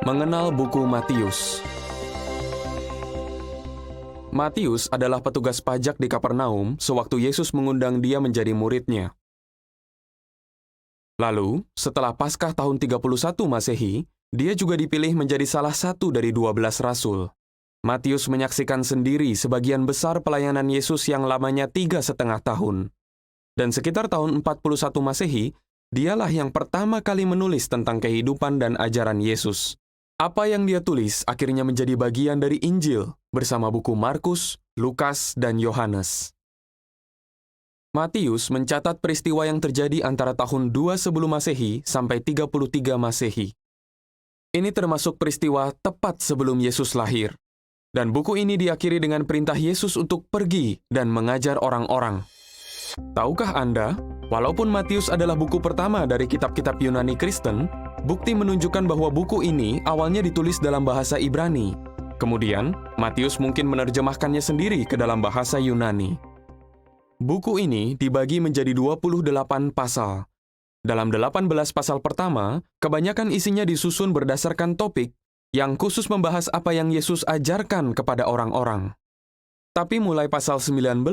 Mengenal buku Matius. Matius adalah petugas pajak di Kapernaum sewaktu Yesus mengundang dia menjadi muridnya. Lalu, setelah Paskah tahun 31 Masehi, dia juga dipilih menjadi salah satu dari 12 rasul. Matius menyaksikan sendiri sebagian besar pelayanan Yesus yang lamanya 3,5 tahun. Dan sekitar tahun 41 Masehi, dialah yang pertama kali menulis tentang kehidupan dan ajaran Yesus. Apa yang dia tulis akhirnya menjadi bagian dari Injil bersama buku Markus, Lukas, dan Yohanes. Matius mencatat peristiwa yang terjadi antara tahun 2 sebelum Masehi sampai 33 Masehi. Ini termasuk peristiwa tepat sebelum Yesus lahir. Dan buku ini diakhiri dengan perintah Yesus untuk pergi dan mengajar orang-orang. Tahukah Anda, walaupun Matius adalah buku pertama dari kitab-kitab Yunani Kristen, bukti menunjukkan bahwa buku ini awalnya ditulis dalam bahasa Ibrani. Kemudian, Matius mungkin menerjemahkannya sendiri ke dalam bahasa Yunani. Buku ini dibagi menjadi 28 pasal. Dalam 18 pasal pertama, kebanyakan isinya disusun berdasarkan topik yang khusus membahas apa yang Yesus ajarkan kepada orang-orang. Tapi mulai pasal 19,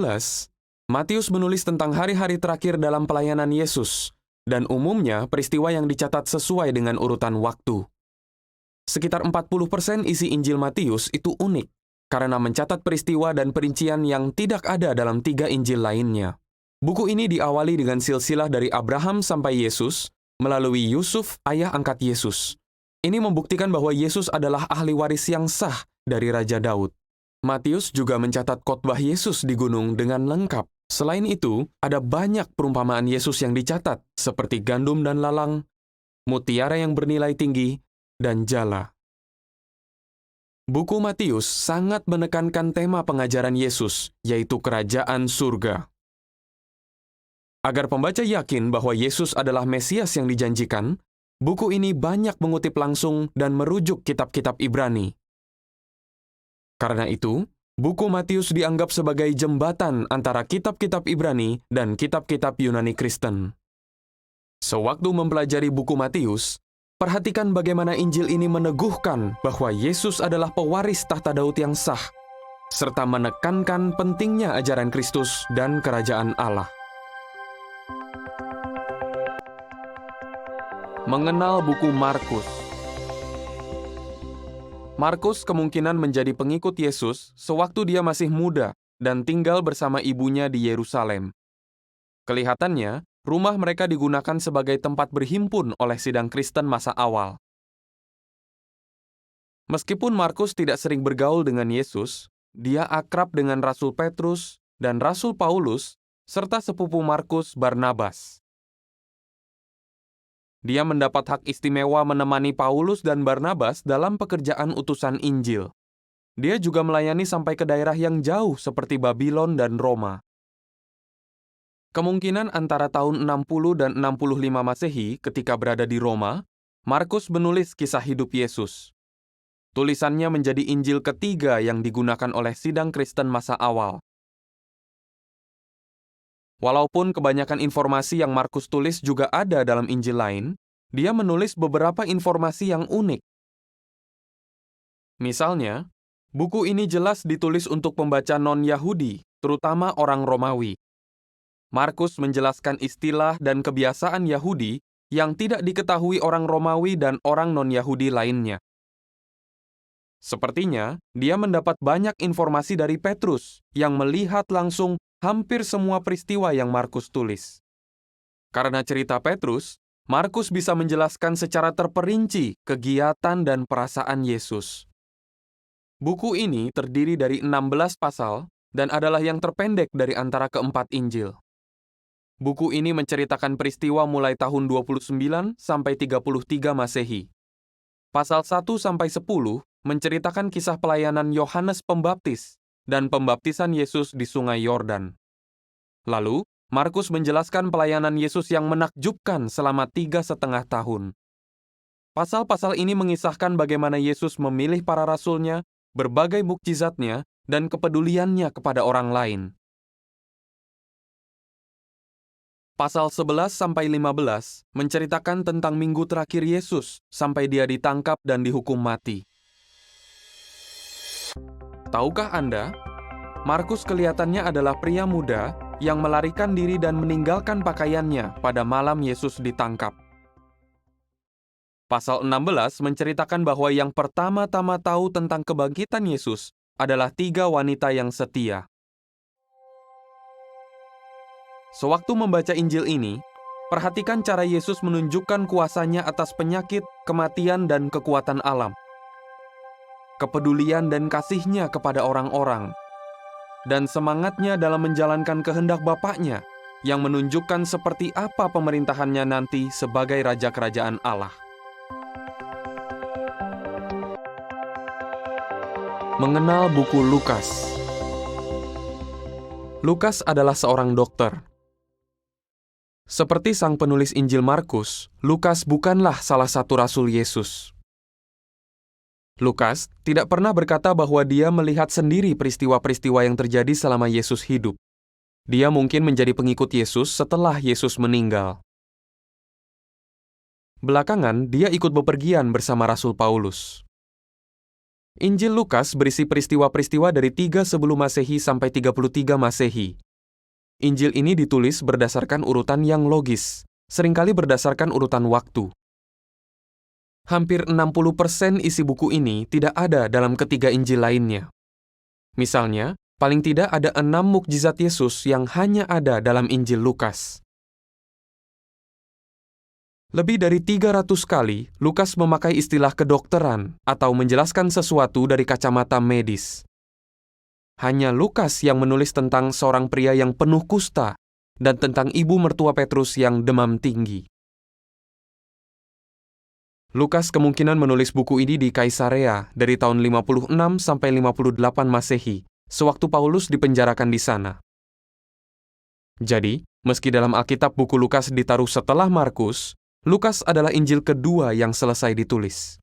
Matius menulis tentang hari-hari terakhir dalam pelayanan Yesus, dan umumnya peristiwa yang dicatat sesuai dengan urutan waktu. Sekitar 40% isi Injil Matius itu unik, karena mencatat peristiwa dan perincian yang tidak ada dalam 3 Injil lainnya. Buku ini diawali dengan silsilah dari Abraham sampai Yesus, melalui Yusuf, ayah angkat Yesus. Ini membuktikan bahwa Yesus adalah ahli waris yang sah dari Raja Daud. Matius juga mencatat khotbah Yesus di gunung dengan lengkap. Selain itu, ada banyak perumpamaan Yesus yang dicatat, seperti gandum dan lalang, mutiara yang bernilai tinggi, dan jala. Buku Matius sangat menekankan tema pengajaran Yesus, yaitu kerajaan surga. Agar pembaca yakin bahwa Yesus adalah Mesias yang dijanjikan, buku ini banyak mengutip langsung dan merujuk kitab-kitab Ibrani. Karena itu, buku Matius dianggap sebagai jembatan antara kitab-kitab Ibrani dan kitab-kitab Yunani Kristen. Sewaktu mempelajari buku Matius, perhatikan bagaimana Injil ini meneguhkan bahwa Yesus adalah pewaris tahta Daud yang sah, serta menekankan pentingnya ajaran Kristus dan kerajaan Allah. Mengenal buku Markus. Markus kemungkinan menjadi pengikut Yesus sewaktu dia masih muda dan tinggal bersama ibunya di Yerusalem. Kelihatannya, rumah mereka digunakan sebagai tempat berhimpun oleh sidang Kristen masa awal. Meskipun Markus tidak sering bergaul dengan Yesus, dia akrab dengan Rasul Petrus dan Rasul Paulus, serta sepupu Markus, Barnabas. Dia mendapat hak istimewa menemani Paulus dan Barnabas dalam pekerjaan utusan Injil. Dia juga melayani sampai ke daerah yang jauh seperti Babylon dan Roma. Kemungkinan antara tahun 60 dan 65 Masehi ketika berada di Roma, Markus menulis kisah hidup Yesus. Tulisannya menjadi Injil ketiga yang digunakan oleh sidang Kristen masa awal. Walaupun kebanyakan informasi yang Markus tulis juga ada dalam Injil lain, dia menulis beberapa informasi yang unik. Misalnya, buku ini jelas ditulis untuk pembaca non-Yahudi, terutama orang Romawi. Markus menjelaskan istilah dan kebiasaan Yahudi yang tidak diketahui orang Romawi dan orang non-Yahudi lainnya. Sepertinya, dia mendapat banyak informasi dari Petrus yang melihat langsung hampir semua peristiwa yang Markus tulis. Karena cerita Petrus, Markus bisa menjelaskan secara terperinci kegiatan dan perasaan Yesus. Buku ini terdiri dari 16 pasal dan adalah yang terpendek dari antara keempat Injil. Buku ini menceritakan peristiwa mulai tahun 29 sampai 33 Masehi. Pasal 1 sampai 10 menceritakan kisah pelayanan Yohanes Pembaptis dan pembaptisan Yesus di Sungai Yordan. Lalu, Markus menjelaskan pelayanan Yesus yang menakjubkan selama 3,5 tahun. Pasal-pasal ini mengisahkan bagaimana Yesus memilih para rasulnya, berbagai mukjizatnya, dan kepeduliannya kepada orang lain. Pasal 11-15 menceritakan tentang minggu terakhir Yesus sampai dia ditangkap dan dihukum mati. Tahukah Anda, Markus kelihatannya adalah pria muda yang melarikan diri dan meninggalkan pakaiannya pada malam Yesus ditangkap. Pasal 16 menceritakan bahwa yang pertama-tama tahu tentang kebangkitan Yesus adalah 3 wanita yang setia. Sewaktu membaca Injil ini, perhatikan cara Yesus menunjukkan kuasanya atas penyakit, kematian, dan kekuatan alam. Kepedulian dan kasih-Nya kepada orang-orang, dan semangatnya dalam menjalankan kehendak Bapa-Nya, yang menunjukkan seperti apa pemerintahannya nanti sebagai Raja Kerajaan Allah. Mengenal buku Lukas. Lukas adalah seorang dokter. Seperti sang penulis Injil Markus, Lukas bukanlah salah satu rasul Yesus. Lukas tidak pernah berkata bahwa dia melihat sendiri peristiwa-peristiwa yang terjadi selama Yesus hidup. Dia mungkin menjadi pengikut Yesus setelah Yesus meninggal. Belakangan, dia ikut bepergian bersama Rasul Paulus. Injil Lukas berisi peristiwa-peristiwa dari 3 sebelum Masehi sampai 33 Masehi. Injil ini ditulis berdasarkan urutan yang logis, seringkali berdasarkan urutan waktu. Hampir 60% isi buku ini tidak ada dalam ketiga Injil lainnya. Misalnya, paling tidak ada 6 mukjizat Yesus yang hanya ada dalam Injil Lukas. Lebih dari 300 kali, Lukas memakai istilah kedokteran atau menjelaskan sesuatu dari kacamata medis. Hanya Lukas yang menulis tentang seorang pria yang penuh kusta dan tentang ibu mertua Petrus yang demam tinggi. Lukas kemungkinan menulis buku ini di Kaisarea dari tahun 56 sampai 58 Masehi, sewaktu Paulus dipenjarakan di sana. Jadi, meski dalam Alkitab buku Lukas ditaruh setelah Markus, Lukas adalah Injil kedua yang selesai ditulis.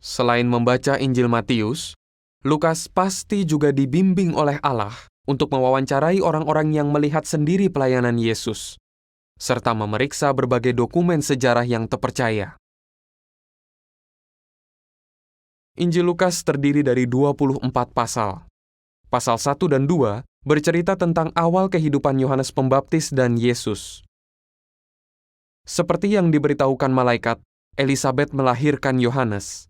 Selain membaca Injil Matius, Lukas pasti juga dibimbing oleh Allah untuk mewawancarai orang-orang yang melihat sendiri pelayanan Yesus, serta memeriksa berbagai dokumen sejarah yang terpercaya. Injil Lukas terdiri dari 24 pasal. Pasal 1 dan 2 bercerita tentang awal kehidupan Yohanes Pembaptis dan Yesus. Seperti yang diberitahukan malaikat, Elisabet melahirkan Yohanes.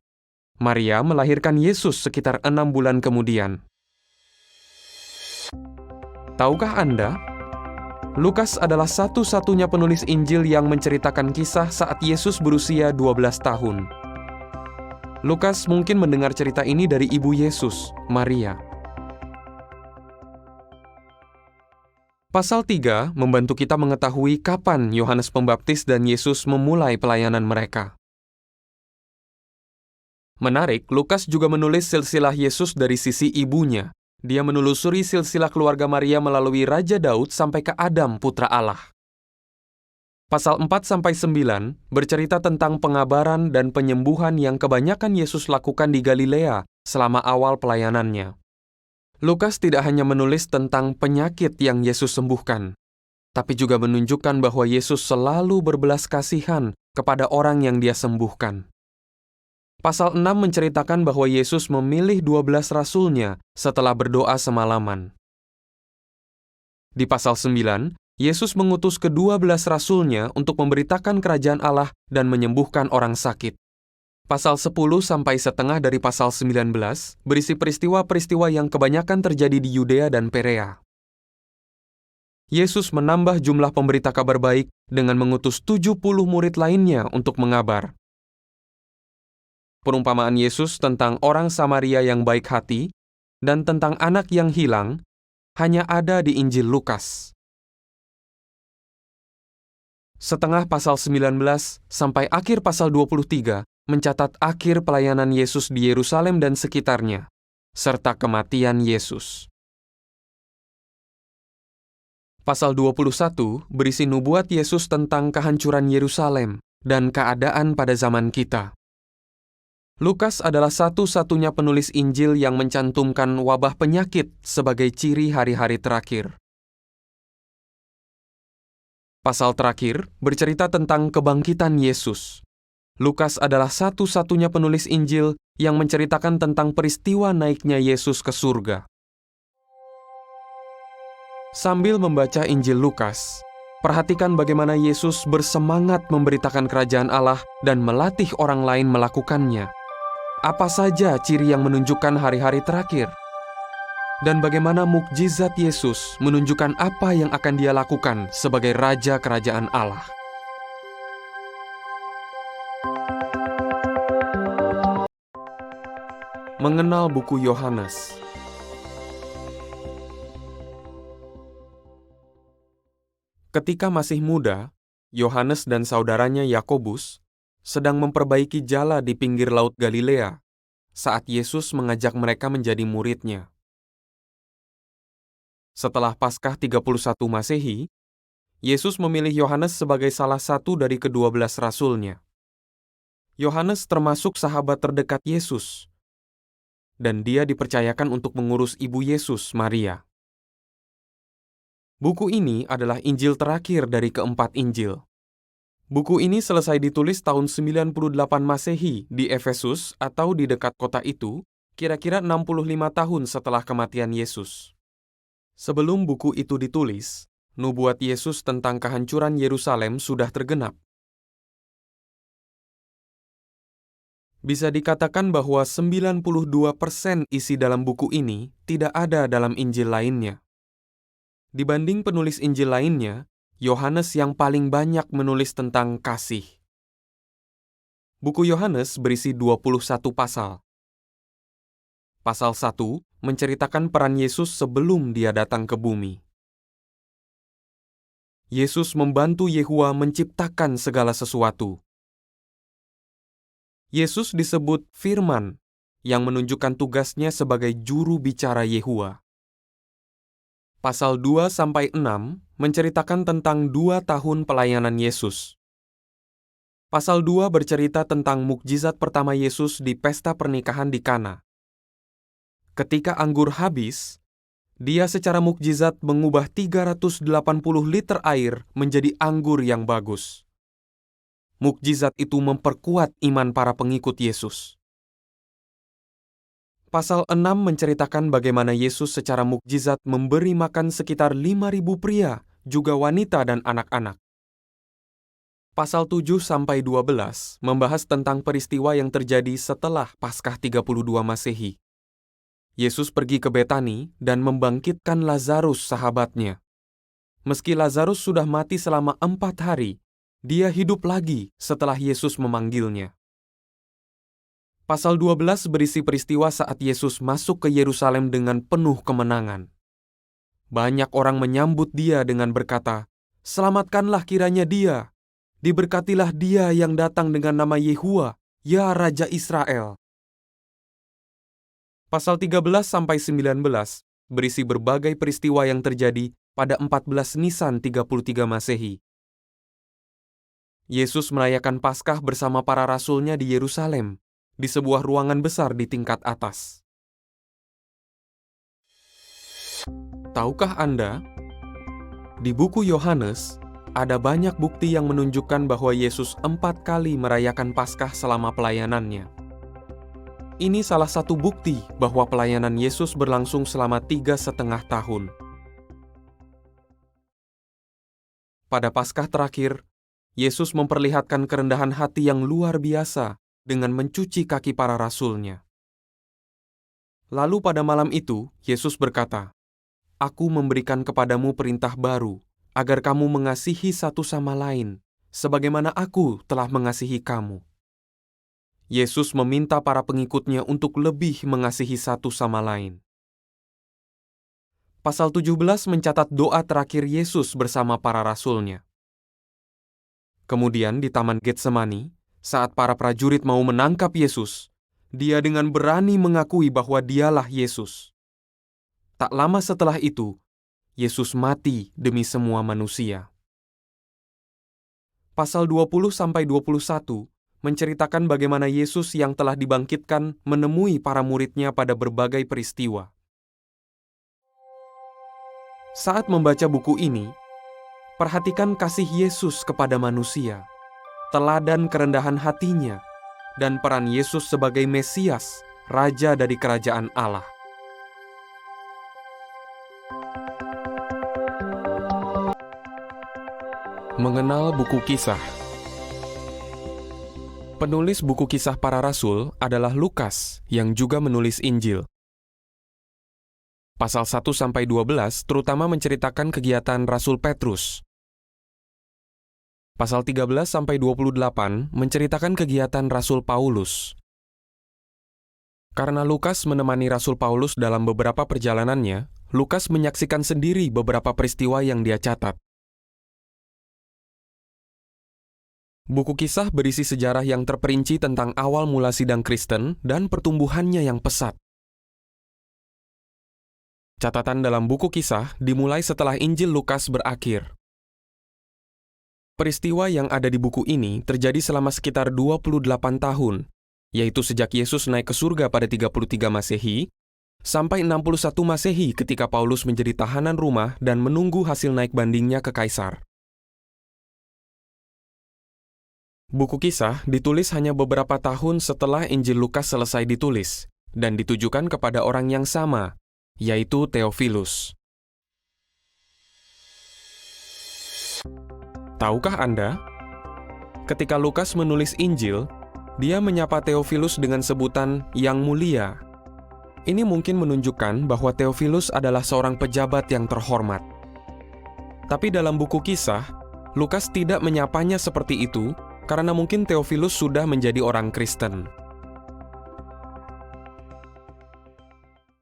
Maria melahirkan Yesus sekitar 6 bulan kemudian. Tahukah Anda? Lukas adalah satu-satunya penulis Injil yang menceritakan kisah saat Yesus berusia 12 tahun. Lukas mungkin mendengar cerita ini dari ibu Yesus, Maria. Pasal 3 membantu kita mengetahui kapan Yohanes Pembaptis dan Yesus memulai pelayanan mereka. Menarik, Lukas juga menulis silsilah Yesus dari sisi ibunya. Dia menelusuri silsilah keluarga Maria melalui Raja Daud sampai ke Adam, putra Allah. Pasal 4-9 bercerita tentang pengabaran dan penyembuhan yang kebanyakan Yesus lakukan di Galilea selama awal pelayanannya. Lukas tidak hanya menulis tentang penyakit yang Yesus sembuhkan, tapi juga menunjukkan bahwa Yesus selalu berbelas kasihan kepada orang yang Dia sembuhkan. Pasal 6 menceritakan bahwa Yesus memilih 12 rasul-Nya setelah berdoa semalaman. Di pasal 9, Yesus mengutus ke-12 rasul-Nya untuk memberitakan kerajaan Allah dan menyembuhkan orang sakit. Pasal 10 sampai setengah dari pasal 19 berisi peristiwa-peristiwa yang kebanyakan terjadi di Yudea dan Perea. Yesus menambah jumlah pemberita kabar baik dengan mengutus 70 murid lainnya untuk mengabar. Perumpamaan Yesus tentang orang Samaria yang baik hati dan tentang anak yang hilang hanya ada di Injil Lukas. Setengah pasal 19 sampai akhir pasal 23 mencatat akhir pelayanan Yesus di Yerusalem dan sekitarnya, serta kematian Yesus. Pasal 21 berisi nubuat Yesus tentang kehancuran Yerusalem dan keadaan pada zaman kita. Lukas adalah satu-satunya penulis Injil yang mencantumkan wabah penyakit sebagai ciri hari-hari terakhir. Pasal terakhir bercerita tentang kebangkitan Yesus. Lukas adalah satu-satunya penulis Injil yang menceritakan tentang peristiwa naiknya Yesus ke surga. Sambil membaca Injil Lukas, perhatikan bagaimana Yesus bersemangat memberitakan kerajaan Allah dan melatih orang lain melakukannya. Apa saja ciri yang menunjukkan hari-hari terakhir? Dan bagaimana mukjizat Yesus menunjukkan apa yang akan Dia lakukan sebagai Raja Kerajaan Allah. Mengenal buku Yohanes. Ketika masih muda, Yohanes dan saudaranya Yakobus sedang memperbaiki jala di pinggir Laut Galilea saat Yesus mengajak mereka menjadi murid-Nya. Setelah Paskah 31 Masehi, Yesus memilih Yohanes sebagai salah satu dari ke-12 rasul-Nya. Yohanes termasuk sahabat terdekat Yesus, dan dia dipercayakan untuk mengurus ibu Yesus, Maria. Buku ini adalah Injil terakhir dari keempat Injil. Buku ini selesai ditulis tahun 98 Masehi di Efesus atau di dekat kota itu, kira-kira 65 tahun setelah kematian Yesus. Sebelum buku itu ditulis, nubuat Yesus tentang kehancuran Yerusalem sudah tergenap. Bisa dikatakan bahwa 92% isi dalam buku ini tidak ada dalam Injil lainnya. Dibanding penulis Injil lainnya, Yohanes yang paling banyak menulis tentang kasih. Buku Yohanes berisi 21 pasal. Pasal 1 menceritakan peran Yesus sebelum Dia datang ke bumi. Yesus membantu Yehua menciptakan segala sesuatu. Yesus disebut Firman, yang menunjukkan tugasnya sebagai juru bicara Yehua. Pasal 2-6 menceritakan tentang 2 tahun pelayanan Yesus. Pasal 2 bercerita tentang mukjizat pertama Yesus di pesta pernikahan di Kana. Ketika anggur habis, Dia secara mukjizat mengubah 380 liter air menjadi anggur yang bagus. Mukjizat itu memperkuat iman para pengikut Yesus. Pasal 6 menceritakan bagaimana Yesus secara mukjizat memberi makan sekitar 5.000 pria, juga wanita dan anak-anak. Pasal 7-12 membahas tentang peristiwa yang terjadi setelah Paskah 32 Masehi. Yesus pergi ke Betani dan membangkitkan Lazarus sahabatnya. Meski Lazarus sudah mati selama 4 hari, dia hidup lagi setelah Yesus memanggilnya. Pasal 12 berisi peristiwa saat Yesus masuk ke Yerusalem dengan penuh kemenangan. Banyak orang menyambut Dia dengan berkata, "Selamatkanlah kiranya Dia, diberkatilah Dia yang datang dengan nama Yehua, ya Raja Israel." Pasal 13-19 berisi berbagai peristiwa yang terjadi pada 14 Nisan 33 Masehi. Yesus merayakan Paskah bersama para rasul-Nya di Yerusalem, di sebuah ruangan besar di tingkat atas. Tahukah Anda, di buku Yohanes, ada banyak bukti yang menunjukkan bahwa Yesus 4 kali merayakan Paskah selama pelayanannya. Ini salah satu bukti bahwa pelayanan Yesus berlangsung selama 3,5 tahun. Pada Paskah terakhir, Yesus memperlihatkan kerendahan hati yang luar biasa dengan mencuci kaki para rasul-Nya. Lalu pada malam itu, Yesus berkata, "Aku memberikan kepadamu perintah baru, agar kamu mengasihi satu sama lain, sebagaimana Aku telah mengasihi kamu." Yesus meminta para pengikut-Nya untuk lebih mengasihi satu sama lain. Pasal 17 mencatat doa terakhir Yesus bersama para rasul-Nya. Kemudian di Taman Getsemani, saat para prajurit mau menangkap Yesus, Dia dengan berani mengakui bahwa Dialah Yesus. Tak lama setelah itu, Yesus mati demi semua manusia. Pasal 20-21 menceritakan bagaimana Yesus yang telah dibangkitkan menemui para murid-Nya pada berbagai peristiwa. Saat membaca buku ini, Perhatikan kasih Yesus kepada manusia, teladan kerendahan hatinya, dan peran Yesus sebagai Mesias, Raja dari Kerajaan Allah. Mengenal buku kisah. Penulis buku kisah para rasul adalah Lukas yang juga menulis Injil. Pasal 1-12 terutama menceritakan kegiatan Rasul Petrus. Pasal 13-28 menceritakan kegiatan Rasul Paulus. Karena Lukas menemani Rasul Paulus dalam beberapa perjalanannya, Lukas menyaksikan sendiri beberapa peristiwa yang dia catat. Buku kisah berisi sejarah yang terperinci tentang awal mula sidang Kristen dan pertumbuhannya yang pesat. Catatan dalam buku kisah dimulai setelah Injil Lukas berakhir. Peristiwa yang ada di buku ini terjadi selama sekitar 28 tahun, yaitu sejak Yesus naik ke surga pada 33 Masehi, sampai 61 Masehi ketika Paulus menjadi tahanan rumah dan menunggu hasil naik bandingnya ke Kaisar. Buku kisah ditulis hanya beberapa tahun setelah Injil Lukas selesai ditulis, dan ditujukan kepada orang yang sama, yaitu Theophilus. Tahukah Anda? Ketika Lukas menulis Injil, dia menyapa Theophilus dengan sebutan yang mulia. Ini mungkin menunjukkan bahwa Theophilus adalah seorang pejabat yang terhormat. Tapi dalam buku kisah, Lukas tidak menyapanya seperti itu karena mungkin Theophilus sudah menjadi orang Kristen.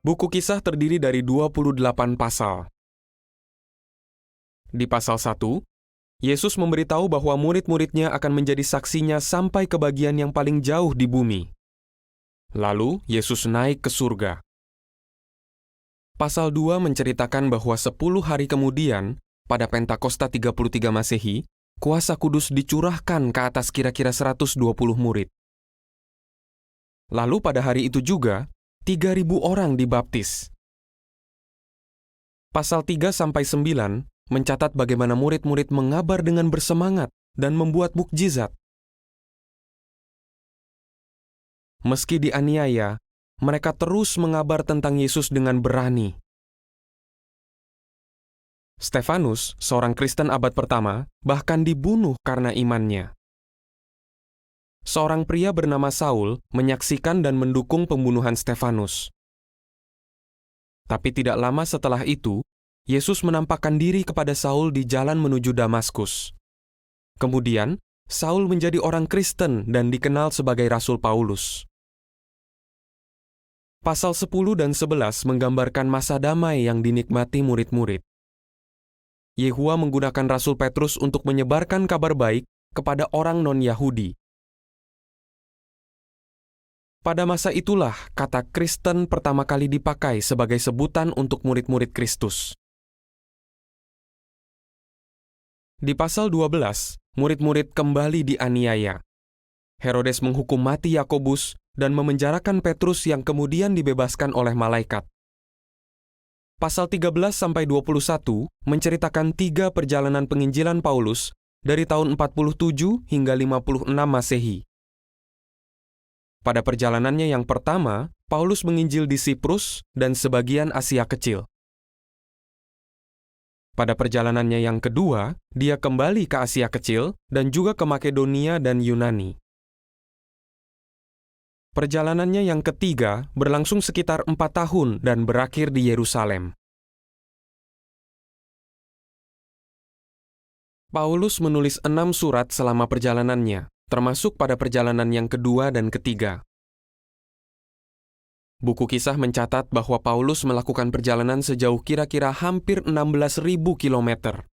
Buku kisah terdiri dari 28 pasal. Di pasal 1, Yesus memberitahu bahwa murid-muridnya akan menjadi saksinya sampai ke bagian yang paling jauh di bumi. Lalu, Yesus naik ke surga. Pasal 2 menceritakan bahwa 10 hari kemudian, pada Pentakosta 33 Masehi, kuasa kudus dicurahkan ke atas kira-kira 120 murid. Lalu pada hari itu juga, 3.000 orang dibaptis. Pasal 3-9 mencatat bagaimana murid-murid mengabar dengan bersemangat dan membuat mukjizat. Meski dianiaya, mereka terus mengabar tentang Yesus dengan berani. Stefanus, seorang Kristen abad pertama, bahkan dibunuh karena imannya. Seorang pria bernama Saul menyaksikan dan mendukung pembunuhan Stefanus. Tapi tidak lama setelah itu, Yesus menampakkan diri kepada Saul di jalan menuju Damaskus. Kemudian, Saul menjadi orang Kristen dan dikenal sebagai Rasul Paulus. Pasal 10 dan 11 menggambarkan masa damai yang dinikmati murid-murid. Yehua menggunakan Rasul Petrus untuk menyebarkan kabar baik kepada orang non-Yahudi. Pada masa itulah kata Kristen pertama kali dipakai sebagai sebutan untuk murid-murid Kristus. Di pasal 12, murid-murid kembali dianiaya. Herodes menghukum mati Yakobus dan memenjarakan Petrus yang kemudian dibebaskan oleh malaikat. Pasal 13-21 menceritakan 3 perjalanan penginjilan Paulus dari tahun 47 hingga 56 Masehi. Pada perjalanannya yang pertama, Paulus menginjil di Siprus dan sebagian Asia Kecil. Pada perjalanannya yang kedua, dia kembali ke Asia Kecil dan juga ke Makedonia dan Yunani. Perjalanannya yang ketiga berlangsung sekitar 4 tahun dan berakhir di Yerusalem. Paulus menulis 6 surat selama perjalanannya, termasuk pada perjalanan yang kedua dan ketiga. Buku kisah mencatat bahwa Paulus melakukan perjalanan sejauh kira-kira hampir 16.000 kilometer.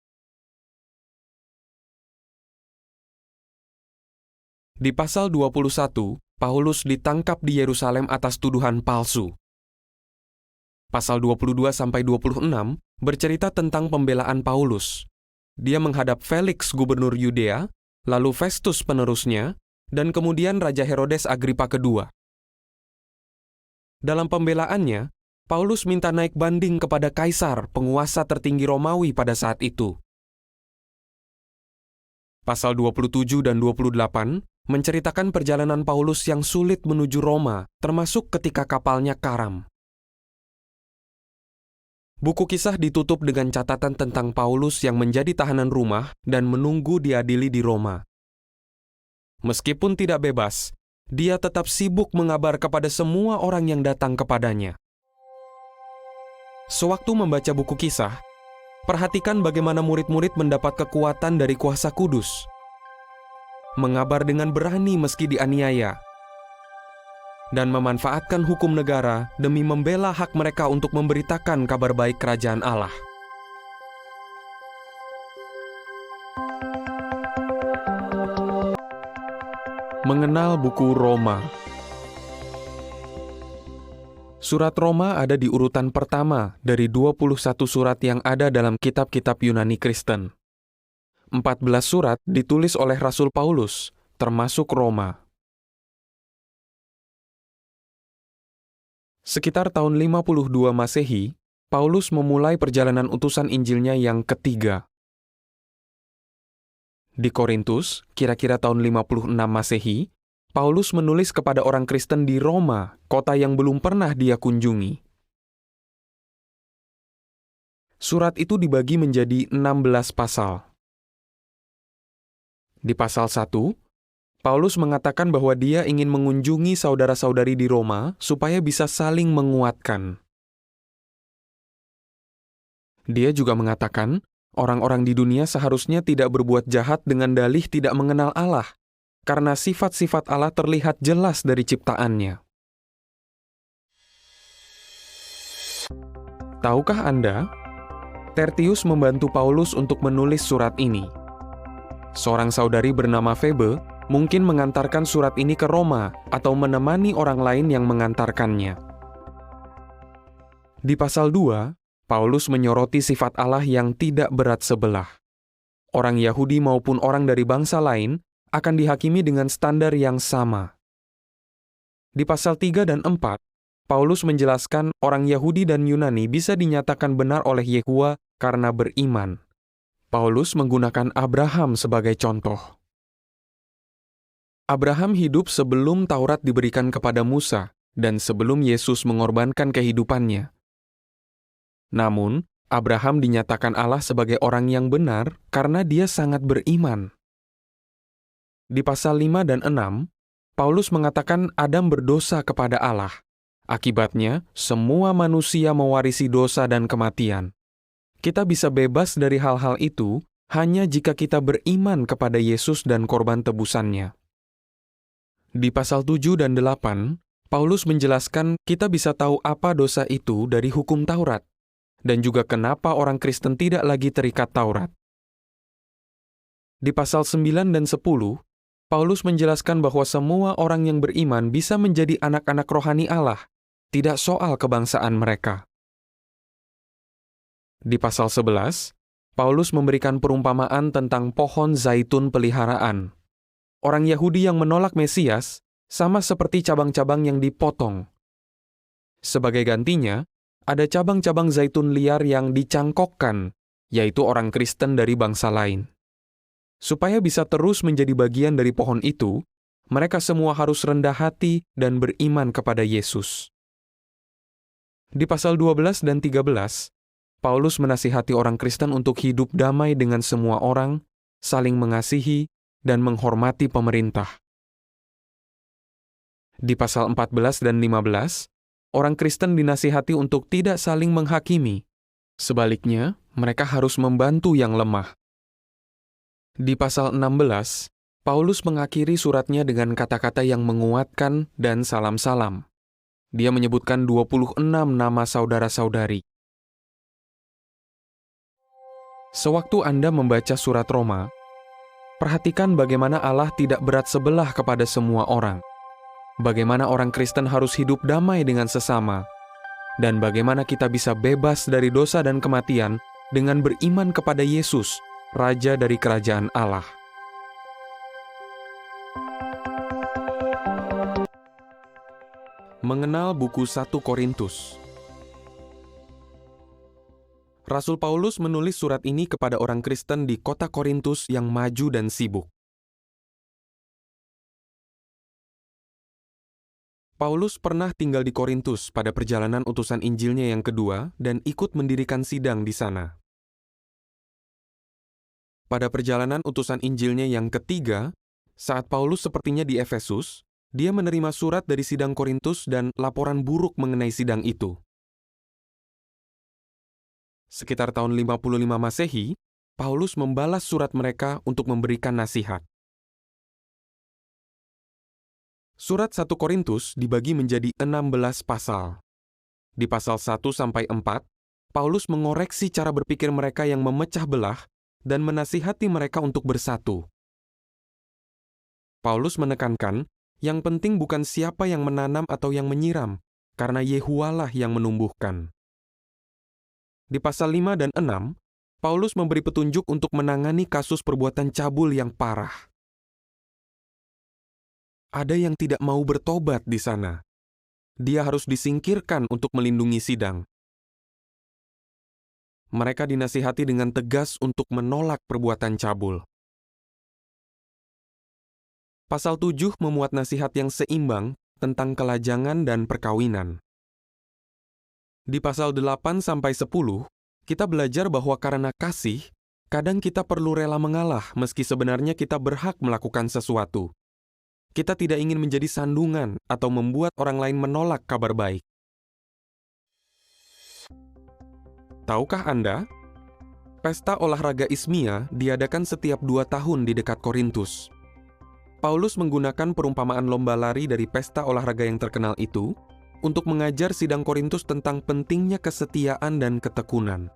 Di pasal 21, Paulus ditangkap di Yerusalem atas tuduhan palsu. Pasal 22-26 bercerita tentang pembelaan Paulus. Dia menghadap Felix gubernur Yudea, lalu Festus penerusnya, dan kemudian Raja Herodes Agripa II. Dalam pembelaannya, Paulus minta naik banding kepada Kaisar, penguasa tertinggi Romawi pada saat itu. Pasal 27 dan 28 menceritakan perjalanan Paulus yang sulit menuju Roma, termasuk ketika kapalnya karam. Buku Kisah ditutup dengan catatan tentang Paulus yang menjadi tahanan rumah dan menunggu diadili di Roma. Meskipun tidak bebas, dia tetap sibuk mengabar kepada semua orang yang datang kepadanya. Sewaktu membaca buku Kisah, perhatikan bagaimana murid-murid mendapat kekuatan dari kuasa kudus, mengabar dengan berani meski dianiaya, dan memanfaatkan hukum negara demi membela hak mereka untuk memberitakan kabar baik kerajaan Allah. Mengenal buku Roma. Surat Roma ada di urutan pertama dari 21 surat yang ada dalam kitab-kitab Yunani Kristen. 14 surat ditulis oleh Rasul Paulus, termasuk Roma. Sekitar tahun 52 Masehi, Paulus memulai perjalanan utusan Injilnya yang ketiga. Di Korintus, kira-kira tahun 56 Masehi, Paulus menulis kepada orang Kristen di Roma, kota yang belum pernah dia kunjungi. Surat itu dibagi menjadi 16 pasal. Di pasal 1, Paulus mengatakan bahwa dia ingin mengunjungi saudara-saudari di Roma supaya bisa saling menguatkan. Dia juga mengatakan, orang-orang di dunia seharusnya tidak berbuat jahat dengan dalih tidak mengenal Allah, karena sifat-sifat Allah terlihat jelas dari ciptaannya. Tahukah Anda, Tertius membantu Paulus untuk menulis surat ini. Seorang saudari bernama Febe mungkin mengantarkan surat ini ke Roma atau menemani orang lain yang mengantarkannya. Di pasal 2, Paulus menyoroti sifat Allah yang tidak berat sebelah. Orang Yahudi maupun orang dari bangsa lain akan dihakimi dengan standar yang sama. Di pasal 3 dan 4, Paulus menjelaskan orang Yahudi dan Yunani bisa dinyatakan benar oleh Yehuwa karena beriman. Paulus menggunakan Abraham sebagai contoh. Abraham hidup sebelum Taurat diberikan kepada Musa dan sebelum Yesus mengorbankan kehidupannya. Namun, Abraham dinyatakan Allah sebagai orang yang benar karena dia sangat beriman. Di pasal 5 dan 6, Paulus mengatakan Adam berdosa kepada Allah. Akibatnya, semua manusia mewarisi dosa dan kematian. Kita bisa bebas dari hal-hal itu hanya jika kita beriman kepada Yesus dan korban tebusannya. Di pasal 7 dan 8, Paulus menjelaskan kita bisa tahu apa dosa itu dari hukum Taurat, dan juga kenapa orang Kristen tidak lagi terikat Taurat. Di pasal 9 dan 10, Paulus menjelaskan bahwa semua orang yang beriman bisa menjadi anak-anak rohani Allah, tidak soal kebangsaan mereka. Di pasal 11, Paulus memberikan perumpamaan tentang pohon zaitun peliharaan. Orang Yahudi yang menolak Mesias sama seperti cabang-cabang yang dipotong. Sebagai gantinya, ada cabang-cabang zaitun liar yang dicangkokkan, yaitu orang Kristen dari bangsa lain. Supaya bisa terus menjadi bagian dari pohon itu, mereka semua harus rendah hati dan beriman kepada Yesus. Di pasal 12 dan 13, Paulus menasihati orang Kristen untuk hidup damai dengan semua orang, saling mengasihi, dan menghormati pemerintah. Di pasal 14 dan 15, orang Kristen dinasihati untuk tidak saling menghakimi. Sebaliknya, mereka harus membantu yang lemah. Di pasal 16, Paulus mengakhiri suratnya dengan kata-kata yang menguatkan dan salam-salam. Dia menyebutkan 26 nama saudara-saudari. Sewaktu Anda membaca surat Roma, perhatikan bagaimana Allah tidak berat sebelah kepada semua orang. Bagaimana orang Kristen harus hidup damai dengan sesama, dan bagaimana kita bisa bebas dari dosa dan kematian dengan beriman kepada Yesus, Raja dari Kerajaan Allah. Mengenal buku 1 Korintus. Rasul Paulus menulis surat ini kepada orang Kristen di kota Korintus yang maju dan sibuk. Paulus pernah tinggal di Korintus pada perjalanan utusan Injilnya yang kedua dan ikut mendirikan sidang di sana. Pada perjalanan utusan Injilnya yang ketiga, saat Paulus sepertinya di Efesus, dia menerima surat dari sidang Korintus dan laporan buruk mengenai sidang itu. Sekitar tahun 55 Masehi, Paulus membalas surat mereka untuk memberikan nasihat. Surat 1 Korintus dibagi menjadi 16 pasal. Di pasal 1-4, Paulus mengoreksi cara berpikir mereka yang memecah belah dan menasihati mereka untuk bersatu. Paulus menekankan, yang penting bukan siapa yang menanam atau yang menyiram, karena Yehuwalah yang menumbuhkan. Di pasal 5 dan 6, Paulus memberi petunjuk untuk menangani kasus perbuatan cabul yang parah. Ada yang tidak mau bertobat di sana. Dia harus disingkirkan untuk melindungi sidang. Mereka dinasihati dengan tegas untuk menolak perbuatan cabul. Pasal 7 memuat nasihat yang seimbang tentang kelajangan dan perkawinan. Di pasal 8-10, kita belajar bahwa karena kasih, kadang kita perlu rela mengalah meski sebenarnya kita berhak melakukan sesuatu. Kita tidak ingin menjadi sandungan atau membuat orang lain menolak kabar baik. Tahukah Anda? Pesta olahraga Ismia diadakan setiap 2 tahun di dekat Korintus. Paulus menggunakan perumpamaan lomba lari dari pesta olahraga yang terkenal itu untuk mengajar sidang Korintus tentang pentingnya kesetiaan dan ketekunan.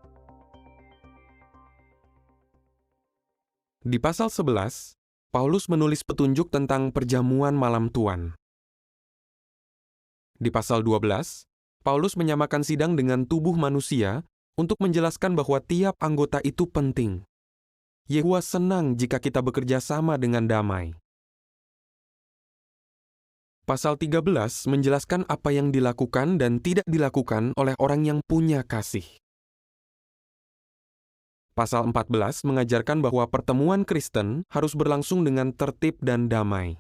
Di pasal 11, Paulus menulis petunjuk tentang perjamuan malam Tuhan. Di pasal 12, Paulus menyamakan sidang dengan tubuh manusia untuk menjelaskan bahwa tiap anggota itu penting. Yehuwa senang jika kita bekerja sama dengan damai. Pasal 13 menjelaskan apa yang dilakukan dan tidak dilakukan oleh orang yang punya kasih. Pasal 14 mengajarkan bahwa pertemuan Kristen harus berlangsung dengan tertib dan damai.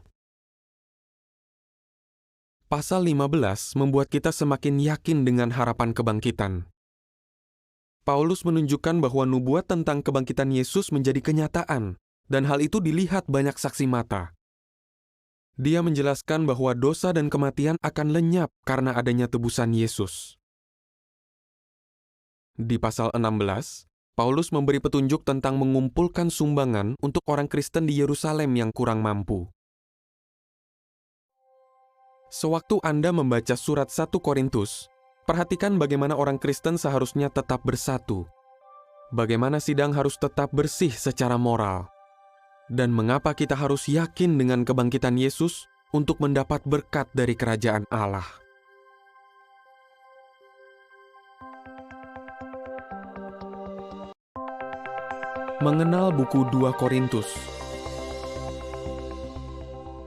Pasal 15 membuat kita semakin yakin dengan harapan kebangkitan. Paulus menunjukkan bahwa nubuat tentang kebangkitan Yesus menjadi kenyataan, dan hal itu dilihat banyak saksi mata. Dia menjelaskan bahwa dosa dan kematian akan lenyap karena adanya tebusan Yesus. Di pasal 16, Paulus memberi petunjuk tentang mengumpulkan sumbangan untuk orang Kristen di Yerusalem yang kurang mampu. Sewaktu Anda membaca surat 1 Korintus, perhatikan bagaimana orang Kristen seharusnya tetap bersatu. Bagaimana sidang harus tetap bersih secara moral. Dan mengapa kita harus yakin dengan kebangkitan Yesus untuk mendapat berkat dari kerajaan Allah. Mengenal buku 2 Korintus.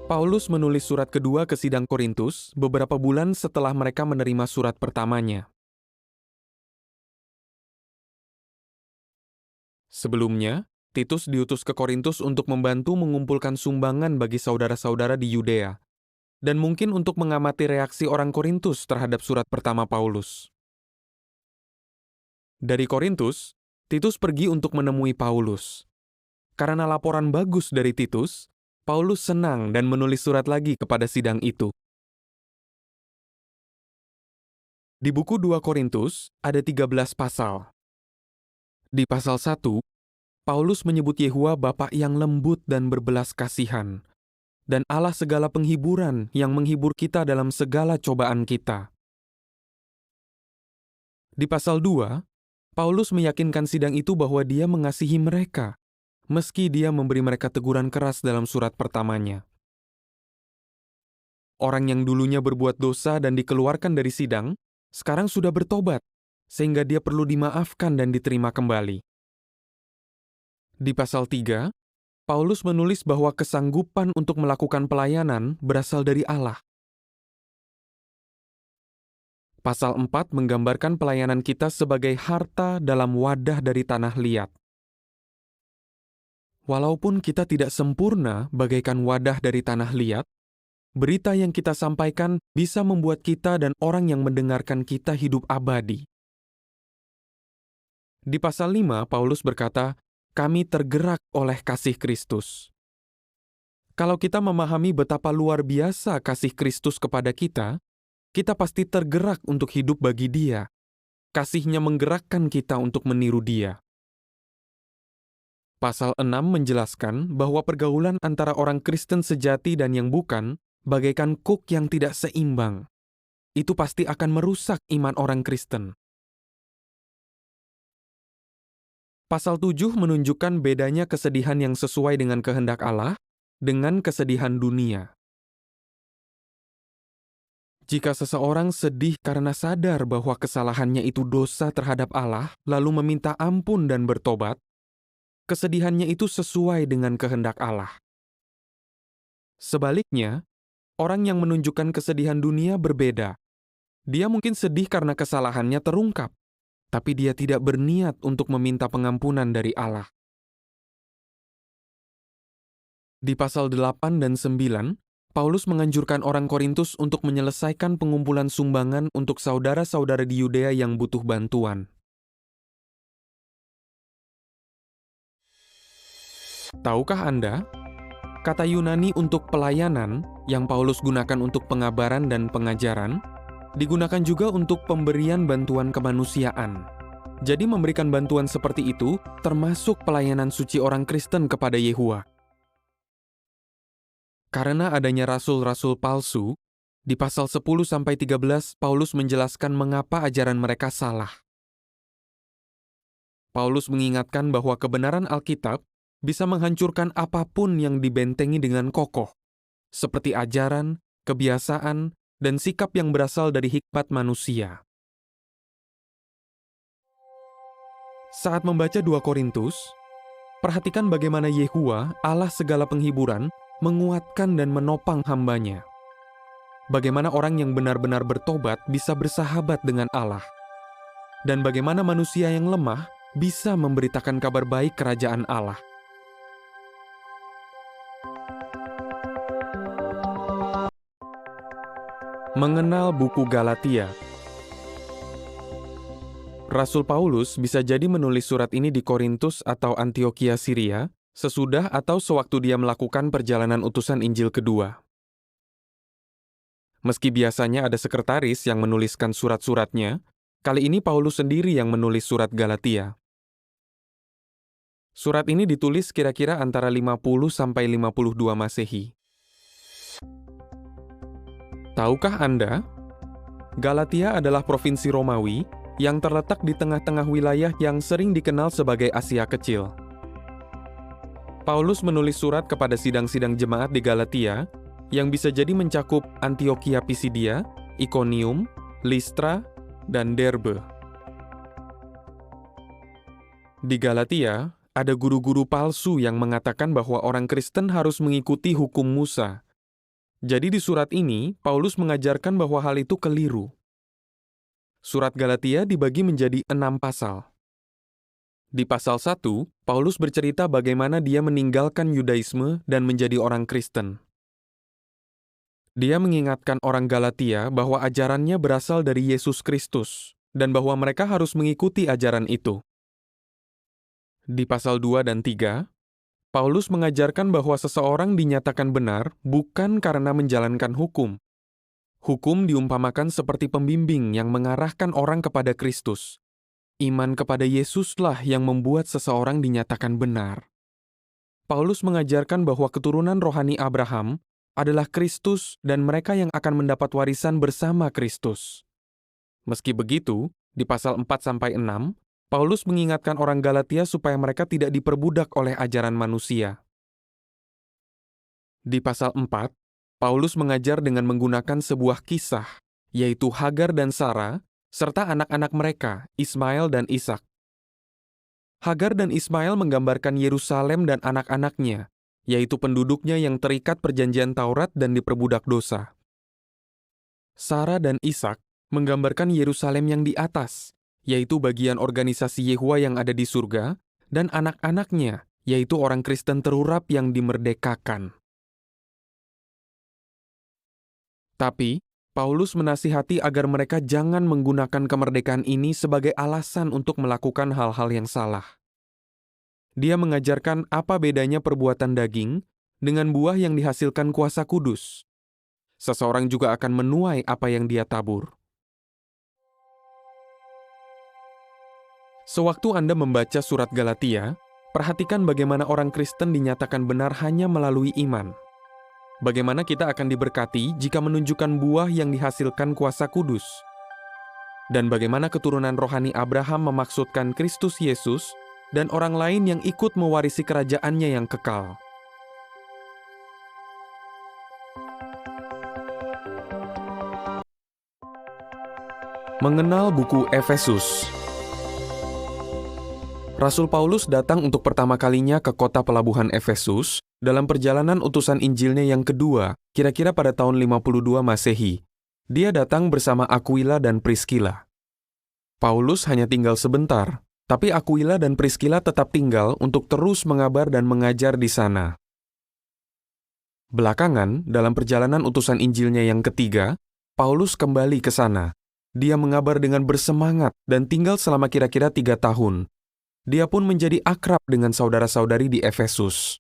Paulus menulis surat kedua ke sidang Korintus beberapa bulan setelah mereka menerima surat pertamanya. Sebelumnya, Titus diutus ke Korintus untuk membantu mengumpulkan sumbangan bagi saudara-saudara di Yudea, dan mungkin untuk mengamati reaksi orang Korintus terhadap surat pertama Paulus. Dari Korintus, Titus pergi untuk menemui Paulus. Karena laporan bagus dari Titus, Paulus senang dan menulis surat lagi kepada sidang itu. Di buku 2 Korintus ada 13 pasal. Di pasal 1, Paulus menyebut Yehuwa Bapa yang lembut dan berbelas kasihan, dan Allah segala penghiburan yang menghibur kita dalam segala cobaan kita. Di pasal 2, Paulus meyakinkan sidang itu bahwa dia mengasihi mereka, meski dia memberi mereka teguran keras dalam surat pertamanya. Orang yang dulunya berbuat dosa dan dikeluarkan dari sidang, sekarang sudah bertobat, sehingga dia perlu dimaafkan dan diterima kembali. Di pasal 3, Paulus menulis bahwa kesanggupan untuk melakukan pelayanan berasal dari Allah. Pasal 4 menggambarkan pelayanan kita sebagai harta dalam wadah dari tanah liat. Walaupun kita tidak sempurna bagaikan wadah dari tanah liat, berita yang kita sampaikan bisa membuat kita dan orang yang mendengarkan kita hidup abadi. Di pasal 5, Paulus berkata, "Kami tergerak oleh kasih Kristus." Kalau kita memahami betapa luar biasa kasih Kristus kepada kita pasti tergerak untuk hidup bagi Dia. Kasih-Nya menggerakkan kita untuk meniru Dia. Pasal 6 menjelaskan bahwa pergaulan antara orang Kristen sejati dan yang bukan bagaikan kuk yang tidak seimbang. Itu pasti akan merusak iman orang Kristen. Pasal 7 menunjukkan bedanya kesedihan yang sesuai dengan kehendak Allah dengan kesedihan dunia. Jika seseorang sedih karena sadar bahwa kesalahannya itu dosa terhadap Allah, lalu meminta ampun dan bertobat, kesedihannya itu sesuai dengan kehendak Allah. Sebaliknya, orang yang menunjukkan kesedihan dunia berbeda. Dia mungkin sedih karena kesalahannya terungkap, tapi dia tidak berniat untuk meminta pengampunan dari Allah. Di pasal 8 dan 9, Paulus menganjurkan orang Korintus untuk menyelesaikan pengumpulan sumbangan untuk saudara-saudara di Yudea yang butuh bantuan. Tahukah Anda, kata Yunani untuk pelayanan yang Paulus gunakan untuk pengabaran dan pengajaran, digunakan juga untuk pemberian bantuan kemanusiaan. Jadi memberikan bantuan seperti itu termasuk pelayanan suci orang Kristen kepada Yehua. Karena adanya rasul-rasul palsu, di pasal 10-13 Paulus menjelaskan mengapa ajaran mereka salah. Paulus mengingatkan bahwa kebenaran Alkitab bisa menghancurkan apapun yang dibentengi dengan kokoh, seperti ajaran, kebiasaan, dan sikap yang berasal dari hikmat manusia. Saat membaca 2 Korintus, perhatikan bagaimana Yehua, Allah segala penghiburan, menguatkan dan menopang hambanya. Bagaimana orang yang benar-benar bertobat bisa bersahabat dengan Allah. Dan bagaimana manusia yang lemah bisa memberitakan kabar baik kerajaan Allah. Mengenal buku Galatia. Rasul Paulus bisa jadi menulis surat ini di Korintus atau Antiokhia Syria, sesudah atau sewaktu dia melakukan perjalanan utusan Injil kedua. Meski biasanya ada sekretaris yang menuliskan surat-suratnya, kali ini Paulus sendiri yang menulis surat Galatia. Surat ini ditulis kira-kira antara 50-52 Masehi. Tahukah Anda, Galatia adalah provinsi Romawi yang terletak di tengah-tengah wilayah yang sering dikenal sebagai Asia Kecil. Paulus menulis surat kepada sidang-sidang jemaat di Galatia yang bisa jadi mencakup Antiokhia Pisidia, Ikonium, Listra, dan Derbe. Di Galatia, ada guru-guru palsu yang mengatakan bahwa orang Kristen harus mengikuti hukum Musa. Jadi di surat ini, Paulus mengajarkan bahwa hal itu keliru. Surat Galatia dibagi menjadi 6 pasal. Di pasal 1, Paulus bercerita bagaimana dia meninggalkan Yudaisme dan menjadi orang Kristen. Dia mengingatkan orang Galatia bahwa ajarannya berasal dari Yesus Kristus dan bahwa mereka harus mengikuti ajaran itu. Di pasal 2 dan 3, Paulus mengajarkan bahwa seseorang dinyatakan benar bukan karena menjalankan hukum. Hukum diumpamakan seperti pembimbing yang mengarahkan orang kepada Kristus. Iman kepada Yesuslah yang membuat seseorang dinyatakan benar. Paulus mengajarkan bahwa keturunan rohani Abraham adalah Kristus dan mereka yang akan mendapat warisan bersama Kristus. Meski begitu, di pasal 4-6, Paulus mengingatkan orang Galatia supaya mereka tidak diperbudak oleh ajaran manusia. Di pasal 4, Paulus mengajar dengan menggunakan sebuah kisah, yaitu Hagar dan Sara, serta anak-anak mereka, Ismail dan Ishak. Hagar dan Ismail menggambarkan Yerusalem dan anak-anaknya, yaitu penduduknya yang terikat perjanjian Taurat dan diperbudak dosa. Sara dan Ishak menggambarkan Yerusalem yang di atas, yaitu bagian organisasi Yehua yang ada di surga, dan anak-anaknya, yaitu orang Kristen terurap yang dimerdekakan. Tapi, Paulus menasihati agar mereka jangan menggunakan kemerdekaan ini sebagai alasan untuk melakukan hal-hal yang salah. Dia mengajarkan apa bedanya perbuatan daging dengan buah yang dihasilkan kuasa kudus. Seseorang juga akan menuai apa yang dia tabur. Sewaktu Anda membaca surat Galatia, perhatikan bagaimana orang Kristen dinyatakan benar hanya melalui iman. Bagaimana kita akan diberkati jika menunjukkan buah yang dihasilkan kuasa kudus. Dan bagaimana keturunan rohani Abraham memaksudkan Kristus Yesus dan orang lain yang ikut mewarisi kerajaannya yang kekal. Mengenal buku Efesus. Rasul Paulus datang untuk pertama kalinya ke kota pelabuhan Efesus dalam perjalanan utusan Injilnya yang kedua, kira-kira pada tahun 52 Masehi. Dia datang bersama Aquila dan Priscilla. Paulus hanya tinggal sebentar, tapi Aquila dan Priscilla tetap tinggal untuk terus mengabar dan mengajar di sana. Belakangan, dalam perjalanan utusan Injilnya yang ketiga, Paulus kembali ke sana. Dia mengabar dengan bersemangat dan tinggal selama kira-kira 3 tahun. Dia pun menjadi akrab dengan saudara-saudari di Efesus.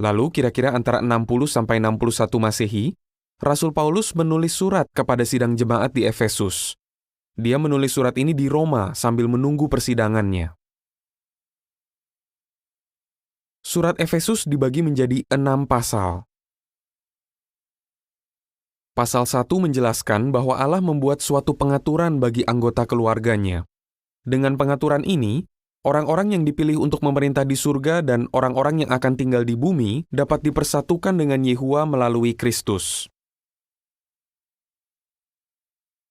Lalu kira-kira antara 60-61 Masehi, Rasul Paulus menulis surat kepada sidang jemaat di Efesus. Dia menulis surat ini di Roma sambil menunggu persidangannya. Surat Efesus dibagi menjadi 6 pasal. Pasal 1 menjelaskan bahwa Allah membuat suatu pengaturan bagi anggota keluarganya. Dengan pengaturan ini, orang-orang yang dipilih untuk memerintah di surga dan orang-orang yang akan tinggal di bumi dapat dipersatukan dengan Yehua melalui Kristus.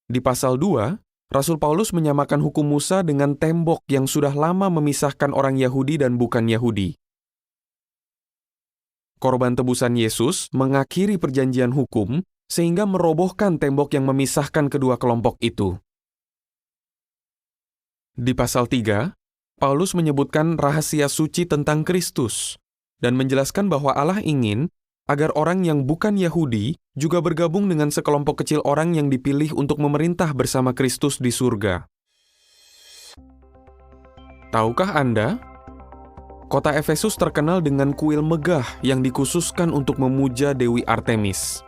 Di pasal 2, Rasul Paulus menyamakan hukum Musa dengan tembok yang sudah lama memisahkan orang Yahudi dan bukan Yahudi. Korban tebusan Yesus mengakhiri perjanjian hukum sehingga merobohkan tembok yang memisahkan kedua kelompok itu. Di pasal 3, Paulus menyebutkan rahasia suci tentang Kristus dan menjelaskan bahwa Allah ingin agar orang yang bukan Yahudi juga bergabung dengan sekelompok kecil orang yang dipilih untuk memerintah bersama Kristus di surga. Tahukah Anda? Kota Efesus terkenal dengan kuil megah yang dikhususkan untuk memuja Dewi Artemis.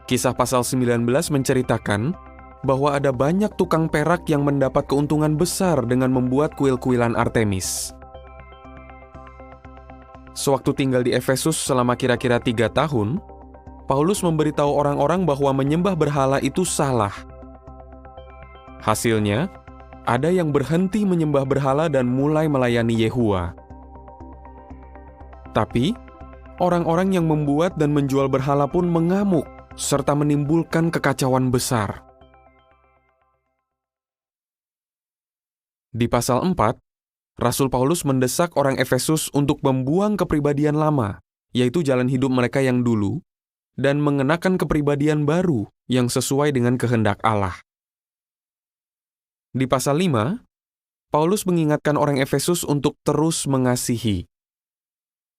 Kisah pasal 19 menceritakan bahwa ada banyak tukang perak yang mendapat keuntungan besar dengan membuat kuil-kuilan Artemis. Sewaktu tinggal di Efesus selama kira-kira 3 tahun, Paulus memberitahu orang-orang bahwa menyembah berhala itu salah. Hasilnya, ada yang berhenti menyembah berhala dan mulai melayani Yehua. Tapi, orang-orang yang membuat dan menjual berhala pun mengamuk serta menimbulkan kekacauan besar. Di pasal 4, Rasul Paulus mendesak orang Efesus untuk membuang kepribadian lama, yaitu jalan hidup mereka yang dulu, dan mengenakan kepribadian baru yang sesuai dengan kehendak Allah. Di pasal 5, Paulus mengingatkan orang Efesus untuk terus mengasihi.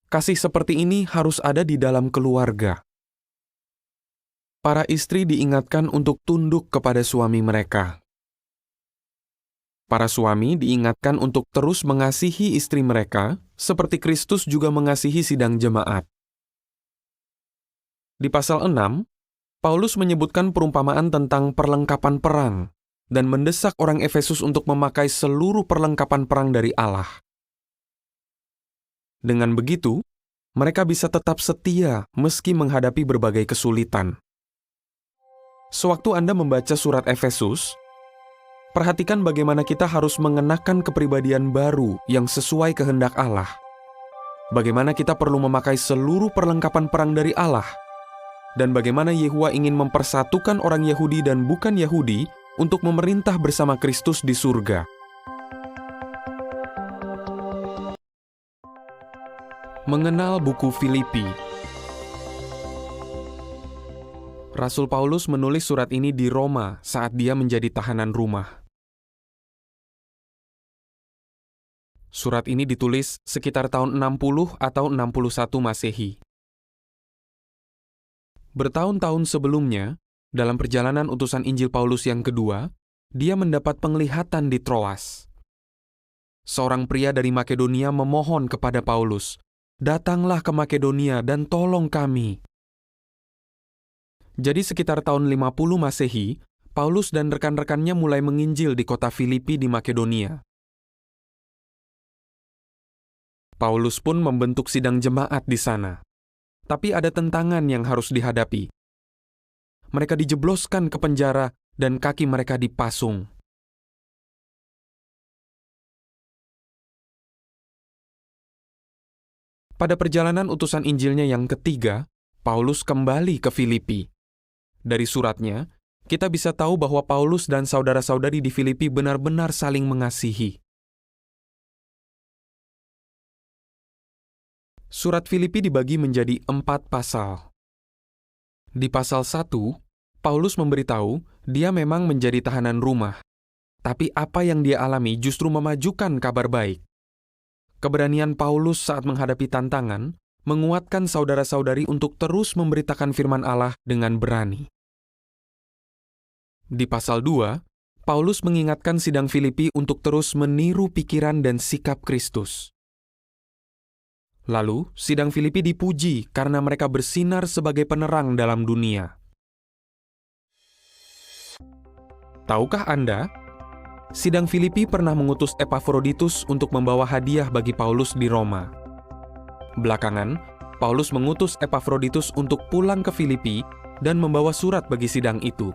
Kasih seperti ini harus ada di dalam keluarga. Para istri diingatkan untuk tunduk kepada suami mereka. Para suami diingatkan untuk terus mengasihi istri mereka, seperti Kristus juga mengasihi sidang jemaat. Di pasal 6, Paulus menyebutkan perumpamaan tentang perlengkapan perang dan mendesak orang Efesus untuk memakai seluruh perlengkapan perang dari Allah. Dengan begitu, mereka bisa tetap setia meski menghadapi berbagai kesulitan. Sewaktu Anda membaca surat Efesus, perhatikan bagaimana kita harus mengenakan kepribadian baru yang sesuai kehendak Allah. Bagaimana kita perlu memakai seluruh perlengkapan perang dari Allah. Dan bagaimana Yehua ingin mempersatukan orang Yahudi dan bukan Yahudi untuk memerintah bersama Kristus di surga. Mengenal buku Filipi. Rasul Paulus menulis surat ini di Roma saat dia menjadi tahanan rumah. Surat ini ditulis sekitar tahun 60 atau 61 Masehi. Bertahun-tahun sebelumnya, dalam perjalanan utusan Injil Paulus yang kedua, dia mendapat penglihatan di Troas. Seorang pria dari Makedonia memohon kepada Paulus, "Datanglah ke Makedonia dan tolong kami." Jadi sekitar tahun 50 Masehi, Paulus dan rekan-rekannya mulai menginjil di kota Filipi di Makedonia. Paulus pun membentuk sidang jemaat di sana. Tapi ada tentangan yang harus dihadapi. Mereka dijebloskan ke penjara dan kaki mereka dipasung. Pada perjalanan utusan Injilnya yang ketiga, Paulus kembali ke Filipi. Dari suratnya, kita bisa tahu bahwa Paulus dan saudara-saudari di Filipi benar-benar saling mengasihi. Surat Filipi dibagi menjadi 4 pasal. Di pasal 1, Paulus memberitahu dia memang menjadi tahanan rumah, tapi apa yang dia alami justru memajukan kabar baik. Keberanian Paulus saat menghadapi tantangan menguatkan saudara-saudari untuk terus memberitakan firman Allah dengan berani. Di pasal 2, Paulus mengingatkan sidang Filipi untuk terus meniru pikiran dan sikap Kristus. Lalu, sidang Filipi dipuji karena mereka bersinar sebagai penerang dalam dunia. Tahukah Anda, sidang Filipi pernah mengutus Epafroditus untuk membawa hadiah bagi Paulus di Roma. Belakangan, Paulus mengutus Epafroditus untuk pulang ke Filipi dan membawa surat bagi sidang itu.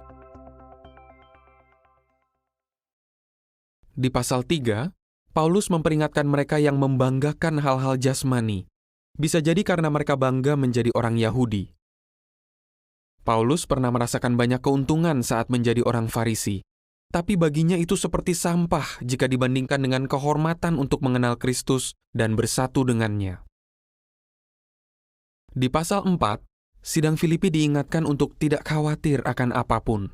Di pasal 3, Paulus memperingatkan mereka yang membanggakan hal-hal jasmani. Bisa jadi karena mereka bangga menjadi orang Yahudi. Paulus pernah merasakan banyak keuntungan saat menjadi orang Farisi, tapi baginya itu seperti sampah jika dibandingkan dengan kehormatan untuk mengenal Kristus dan bersatu dengannya. Di pasal 4, sidang Filipi diingatkan untuk tidak khawatir akan apapun.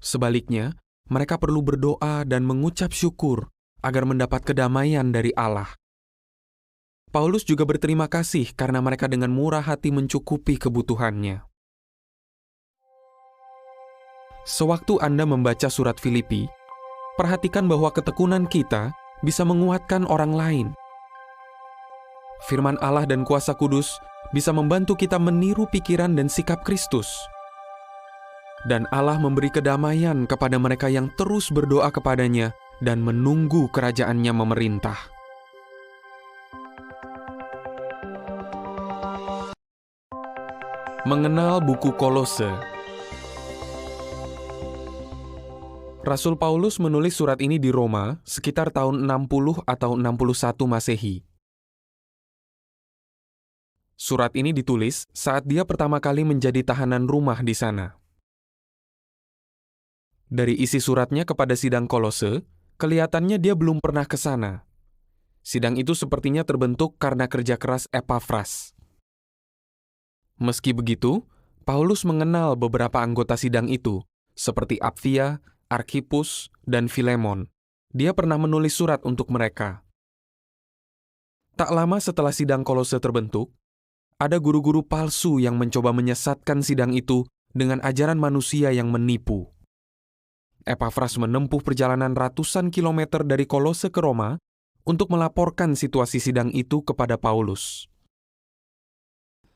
Sebaliknya, mereka perlu berdoa dan mengucap syukur agar mendapat kedamaian dari Allah. Paulus juga berterima kasih karena mereka dengan murah hati mencukupi kebutuhannya. Sewaktu Anda membaca surat Filipi, perhatikan bahwa ketekunan kita bisa menguatkan orang lain. Firman Allah dan kuasa kudus bisa membantu kita meniru pikiran dan sikap Kristus. Dan Allah memberi kedamaian kepada mereka yang terus berdoa kepadanya dan menunggu kerajaannya memerintah. Mengenal buku Kolose. Rasul Paulus menulis surat ini di Roma sekitar tahun 60 atau 61 Masehi. Surat ini ditulis saat dia pertama kali menjadi tahanan rumah di sana. Dari isi suratnya kepada sidang Kolose, kelihatannya dia belum pernah ke sana. Sidang itu sepertinya terbentuk karena kerja keras Epafras. Meski begitu, Paulus mengenal beberapa anggota sidang itu, seperti Apfia, Arkhipus, dan Filemon. Dia pernah menulis surat untuk mereka. Tak lama setelah sidang Kolose terbentuk, ada guru-guru palsu yang mencoba menyesatkan sidang itu dengan ajaran manusia yang menipu. Epafras menempuh perjalanan ratusan kilometer dari Kolose ke Roma untuk melaporkan situasi sidang itu kepada Paulus.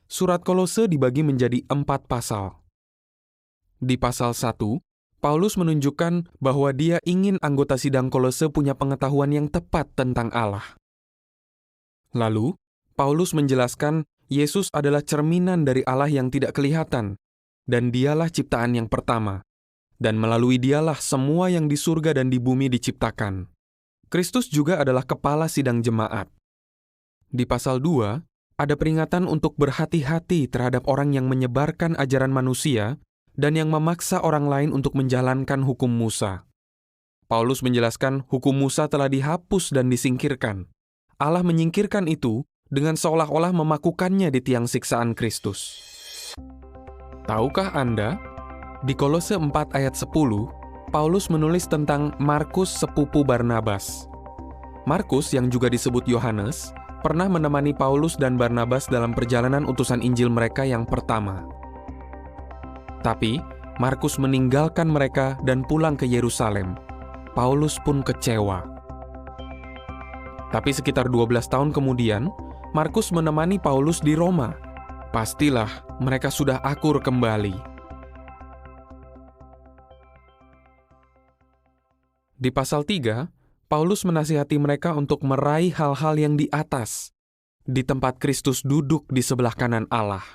Surat Kolose dibagi menjadi 4 pasal. Di pasal 1, Paulus menunjukkan bahwa dia ingin anggota sidang Kolose punya pengetahuan yang tepat tentang Allah. Lalu, Paulus menjelaskan Yesus adalah cerminan dari Allah yang tidak kelihatan, dan dialah ciptaan yang pertama, dan melalui dialah semua yang di surga dan di bumi diciptakan. Kristus juga adalah kepala sidang jemaat. Di pasal 2, ada peringatan untuk berhati-hati terhadap orang yang menyebarkan ajaran manusia dan yang memaksa orang lain untuk menjalankan hukum Musa. Paulus menjelaskan hukum Musa telah dihapus dan disingkirkan. Allah menyingkirkan itu dengan seolah-olah memakukannya di tiang siksaan Kristus. Tahukah Anda Di Kolose 4 ayat 10, Paulus menulis tentang Markus sepupu Barnabas. Markus, yang juga disebut Yohanes, pernah menemani Paulus dan Barnabas dalam perjalanan utusan Injil mereka yang pertama. Tapi, Markus meninggalkan mereka dan pulang ke Yerusalem. Paulus pun kecewa. Tapi sekitar 12 tahun kemudian, Markus menemani Paulus di Roma. Pastilah mereka sudah akur kembali. Di pasal 3, Paulus menasihati mereka untuk meraih hal-hal yang di atas, di tempat Kristus duduk di sebelah kanan Allah.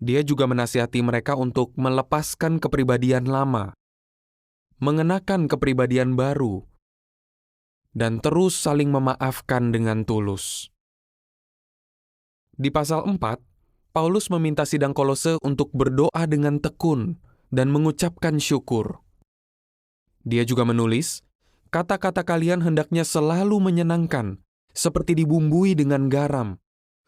Dia juga menasihati mereka untuk melepaskan kepribadian lama, mengenakan kepribadian baru, dan terus saling memaafkan dengan tulus. Di pasal 4, Paulus meminta sidang Kolose untuk berdoa dengan tekun dan mengucapkan syukur. Dia juga menulis, kata-kata kalian hendaknya selalu menyenangkan, seperti dibumbui dengan garam,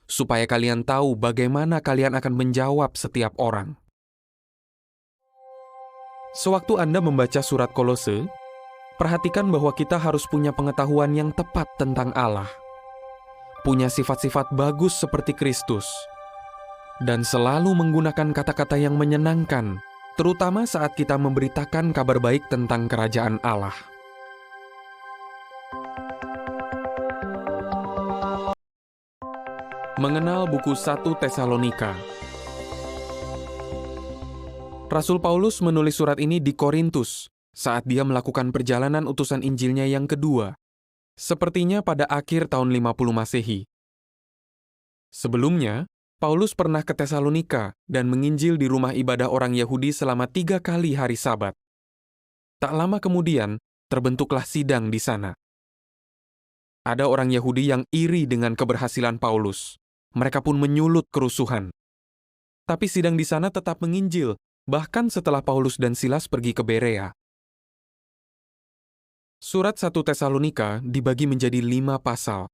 supaya kalian tahu bagaimana kalian akan menjawab setiap orang. Sewaktu Anda membaca surat Kolose, perhatikan bahwa kita harus punya pengetahuan yang tepat tentang Allah, punya sifat-sifat bagus seperti Kristus, dan selalu menggunakan kata-kata yang menyenangkan, terutama saat kita memberitakan kabar baik tentang kerajaan Allah. Mengenal buku 1 Tesalonika. Rasul Paulus menulis surat ini di Korintus saat dia melakukan perjalanan utusan Injilnya yang kedua, sepertinya pada akhir tahun 50 Masehi. Sebelumnya, Paulus pernah ke Tesalonika dan menginjil di rumah ibadah orang Yahudi selama 3 kali hari Sabat. Tak lama kemudian, terbentuklah sidang di sana. Ada orang Yahudi yang iri dengan keberhasilan Paulus. Mereka pun menyulut kerusuhan. Tapi sidang di sana tetap menginjil, bahkan setelah Paulus dan Silas pergi ke Berea. Surat 1 Tesalonika dibagi menjadi 5 pasal.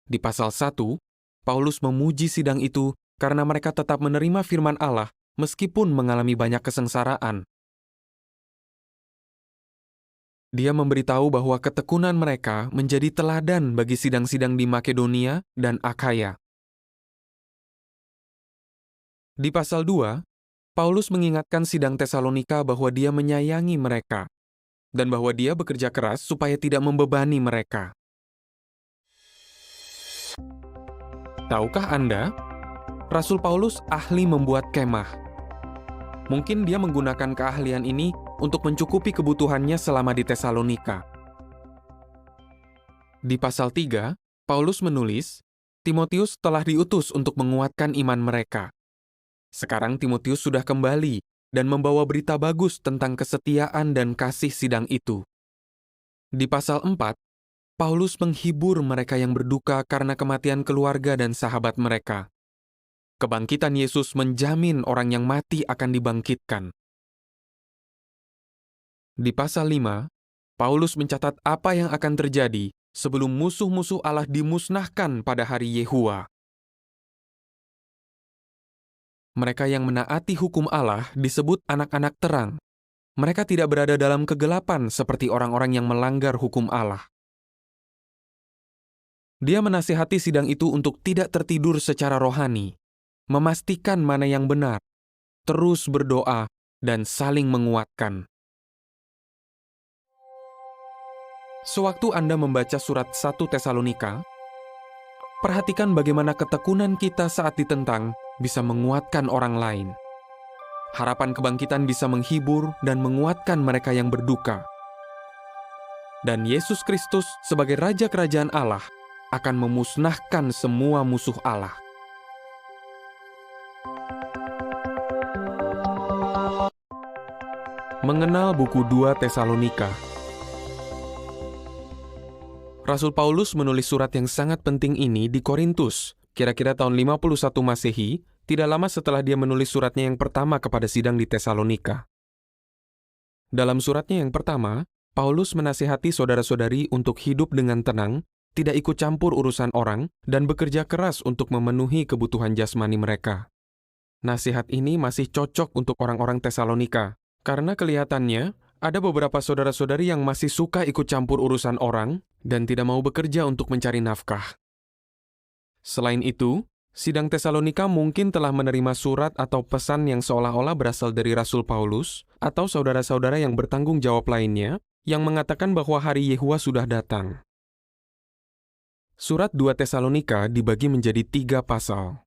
Di pasal 1, Paulus memuji sidang itu karena mereka tetap menerima firman Allah meskipun mengalami banyak kesengsaraan. Dia memberitahu bahwa ketekunan mereka menjadi teladan bagi sidang-sidang di Makedonia dan Akhaya. Di pasal 2, Paulus mengingatkan sidang Tesalonika bahwa dia menyayangi mereka dan bahwa dia bekerja keras supaya tidak membebani mereka. Tahukah Anda, Rasul Paulus ahli membuat kemah. Mungkin dia menggunakan keahlian ini untuk mencukupi kebutuhannya selama di Tesalonika. Di pasal 3, Paulus menulis, Timotius telah diutus untuk menguatkan iman mereka. Sekarang Timotius sudah kembali dan membawa berita bagus tentang kesetiaan dan kasih sidang itu. Di pasal 4, Paulus menghibur mereka yang berduka karena kematian keluarga dan sahabat mereka. Kebangkitan Yesus menjamin orang yang mati akan dibangkitkan. Di pasal 5, Paulus mencatat apa yang akan terjadi sebelum musuh-musuh Allah dimusnahkan pada hari Yehuwa. Mereka yang menaati hukum Allah disebut anak-anak terang. Mereka tidak berada dalam kegelapan seperti orang-orang yang melanggar hukum Allah. Dia menasihati sidang itu untuk tidak tertidur secara rohani, memastikan mana yang benar, terus berdoa, dan saling menguatkan. Sewaktu Anda membaca surat 1 Tesalonika, perhatikan bagaimana ketekunan kita saat ditentang bisa menguatkan orang lain. Harapan kebangkitan bisa menghibur dan menguatkan mereka yang berduka. Dan Yesus Kristus sebagai Raja Kerajaan Allah akan memusnahkan semua musuh Allah. Mengenal buku 2 Tesalonika. Rasul Paulus menulis surat yang sangat penting ini di Korintus, kira-kira tahun 51 Masehi, tidak lama setelah dia menulis suratnya yang pertama kepada sidang di Tesalonika. Dalam suratnya yang pertama, Paulus menasihati saudara-saudari untuk hidup dengan tenang, tidak ikut campur urusan orang, dan bekerja keras untuk memenuhi kebutuhan jasmani mereka. Nasihat ini masih cocok untuk orang-orang Tesalonika, karena kelihatannya ada beberapa saudara-saudari yang masih suka ikut campur urusan orang dan tidak mau bekerja untuk mencari nafkah. Selain itu, sidang Tesalonika mungkin telah menerima surat atau pesan yang seolah-olah berasal dari Rasul Paulus atau saudara-saudara yang bertanggung jawab lainnya yang mengatakan bahwa hari Yehuwa sudah datang. Surat 2 Tesalonika dibagi menjadi 3 pasal.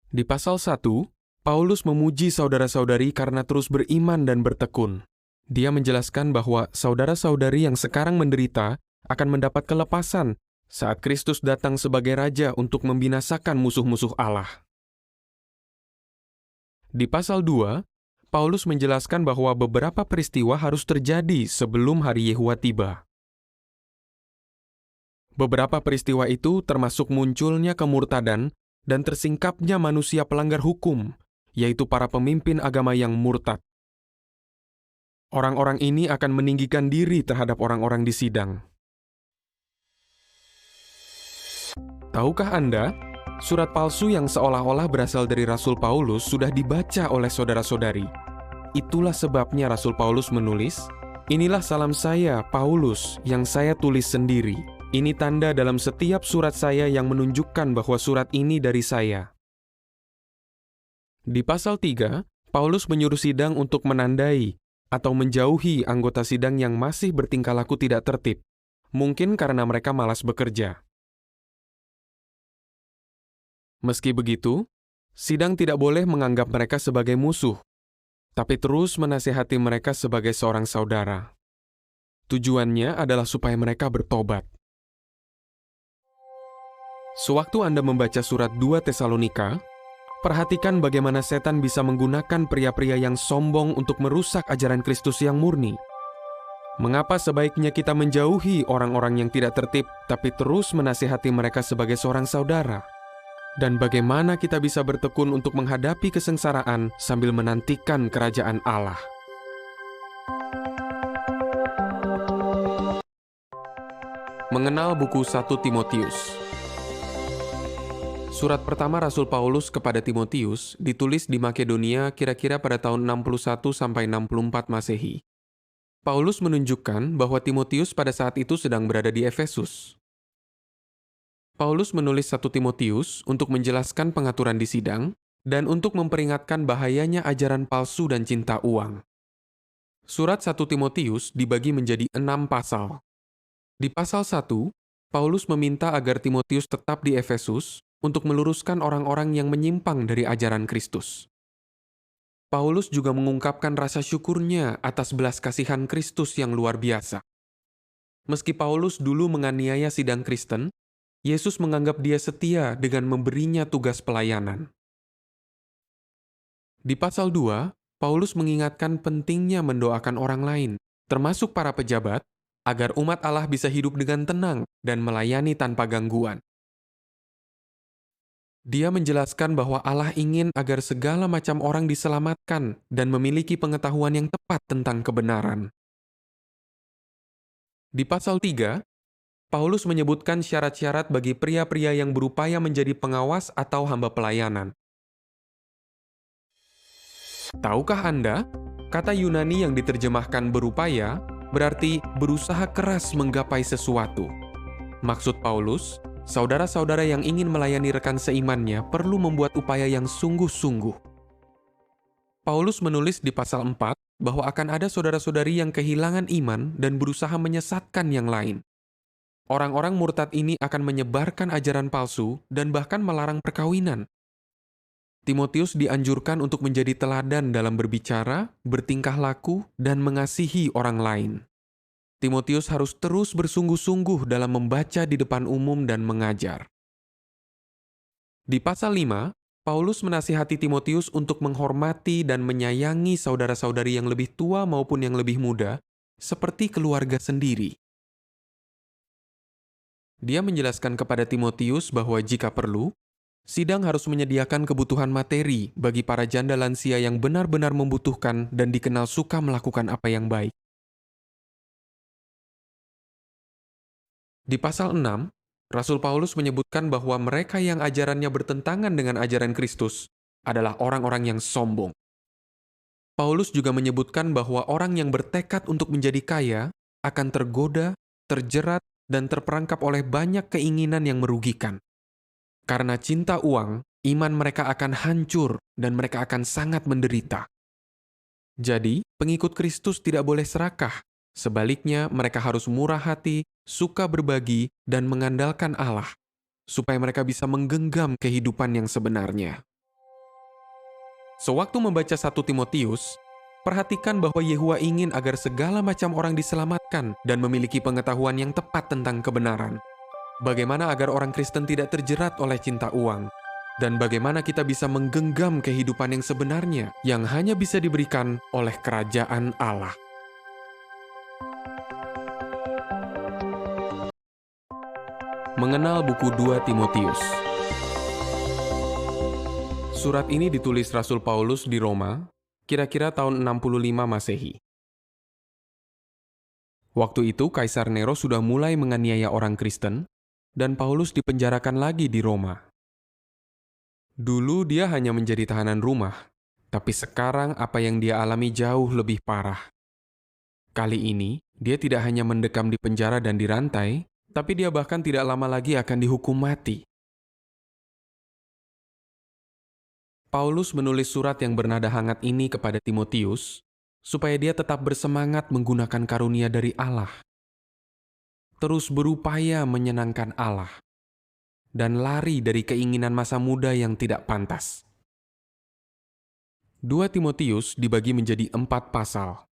Di pasal 1, Paulus memuji saudara-saudari karena terus beriman dan bertekun. Dia menjelaskan bahwa saudara-saudari yang sekarang menderita akan mendapat kelepasan saat Kristus datang sebagai Raja untuk membinasakan musuh-musuh Allah. Di pasal 2, Paulus menjelaskan bahwa beberapa peristiwa harus terjadi sebelum hari Yehuwa tiba. Beberapa peristiwa itu termasuk munculnya kemurtadan dan tersingkapnya manusia pelanggar hukum, yaitu para pemimpin agama yang murtad. Orang-orang ini akan meninggikan diri terhadap orang-orang di sidang. Tahukah Anda, surat palsu yang seolah-olah berasal dari Rasul Paulus sudah dibaca oleh saudara-saudari. Itulah sebabnya Rasul Paulus menulis, "Inilah salam saya, Paulus, yang saya tulis sendiri. Ini tanda dalam setiap surat saya yang menunjukkan bahwa surat ini dari saya." Di pasal 3, Paulus menyuruh sidang untuk menandai atau menjauhi anggota sidang yang masih bertingkah laku tidak tertib, mungkin karena mereka malas bekerja. Meski begitu, sidang tidak boleh menganggap mereka sebagai musuh, tapi terus menasihati mereka sebagai seorang saudara. Tujuannya adalah supaya mereka bertobat. Sewaktu Anda membaca surat 2 Tesalonika, perhatikan bagaimana setan bisa menggunakan pria-pria yang sombong untuk merusak ajaran Kristus yang murni. Mengapa sebaiknya kita menjauhi orang-orang yang tidak tertib, tapi terus menasihati mereka sebagai seorang saudara? Dan bagaimana kita bisa bertekun untuk menghadapi kesengsaraan sambil menantikan kerajaan Allah? Mengenal buku 1 Timotius. Surat pertama Rasul Paulus kepada Timotius ditulis di Makedonia kira-kira pada tahun 61 sampai 64 Masehi. Paulus menunjukkan bahwa Timotius pada saat itu sedang berada di Efesus. Paulus menulis 1 Timotius untuk menjelaskan pengaturan di sidang dan untuk memperingatkan bahayanya ajaran palsu dan cinta uang. Surat 1 Timotius dibagi menjadi 6 pasal. Di pasal 1, Paulus meminta agar Timotius tetap di Efesus untuk meluruskan orang-orang yang menyimpang dari ajaran Kristus. Paulus juga mengungkapkan rasa syukurnya atas belas kasihan Kristus yang luar biasa. Meski Paulus dulu menganiaya sidang Kristen, Yesus menganggap dia setia dengan memberinya tugas pelayanan. Di pasal 2, Paulus mengingatkan pentingnya mendoakan orang lain, termasuk para pejabat, agar umat Allah bisa hidup dengan tenang dan melayani tanpa gangguan. Dia menjelaskan bahwa Allah ingin agar segala macam orang diselamatkan dan memiliki pengetahuan yang tepat tentang kebenaran. Di pasal 3, Paulus menyebutkan syarat-syarat bagi pria-pria yang berupaya menjadi pengawas atau hamba pelayanan. Tahukah Anda, kata Yunani yang diterjemahkan berupaya berarti berusaha keras menggapai sesuatu. Maksud Paulus, saudara-saudara yang ingin melayani rekan seimannya perlu membuat upaya yang sungguh-sungguh. Paulus menulis di pasal 4 bahwa akan ada saudara-saudari yang kehilangan iman dan berusaha menyesatkan yang lain. Orang-orang murtad ini akan menyebarkan ajaran palsu dan bahkan melarang perkawinan. Timotius dianjurkan untuk menjadi teladan dalam berbicara, bertingkah laku, dan mengasihi orang lain. Timotius harus terus bersungguh-sungguh dalam membaca di depan umum dan mengajar. Di pasal 5, Paulus menasihati Timotius untuk menghormati dan menyayangi saudara-saudari yang lebih tua maupun yang lebih muda, seperti keluarga sendiri. Dia menjelaskan kepada Timotius bahwa jika perlu, sidang harus menyediakan kebutuhan materi bagi para janda lansia yang benar-benar membutuhkan dan dikenal suka melakukan apa yang baik. Di pasal 6, Rasul Paulus menyebutkan bahwa mereka yang ajarannya bertentangan dengan ajaran Kristus adalah orang-orang yang sombong. Paulus juga menyebutkan bahwa orang yang bertekad untuk menjadi kaya akan tergoda, terjerat, dan terperangkap oleh banyak keinginan yang merugikan. Karena cinta uang, iman mereka akan hancur dan mereka akan sangat menderita. Jadi, pengikut Kristus tidak boleh serakah. Sebaliknya, mereka harus murah hati, suka berbagi, dan mengandalkan Allah, supaya mereka bisa menggenggam kehidupan yang sebenarnya. Sewaktu membaca 1 Timotius, perhatikan bahwa Yehuwa ingin agar segala macam orang diselamatkan dan memiliki pengetahuan yang tepat tentang kebenaran. Bagaimana agar orang Kristen tidak terjerat oleh cinta uang, dan bagaimana kita bisa menggenggam kehidupan yang sebenarnya yang hanya bisa diberikan oleh kerajaan Allah. Mengenal buku 2 Timotius. Surat ini ditulis Rasul Paulus di Roma, kira-kira tahun 65 Masehi. Waktu itu Kaisar Nero sudah mulai menganiaya orang Kristen, dan Paulus dipenjarakan lagi di Roma. Dulu dia hanya menjadi tahanan rumah, tapi sekarang apa yang dia alami jauh lebih parah. Kali ini, dia tidak hanya mendekam di penjara dan dirantai, tapi dia bahkan tidak lama lagi akan dihukum mati. Paulus menulis surat yang bernada hangat ini kepada Timotius, supaya dia tetap bersemangat menggunakan karunia dari Allah. Terus berupaya menyenangkan Allah, dan lari dari keinginan masa muda yang tidak pantas. 2 Timotius dibagi menjadi 4 pasal.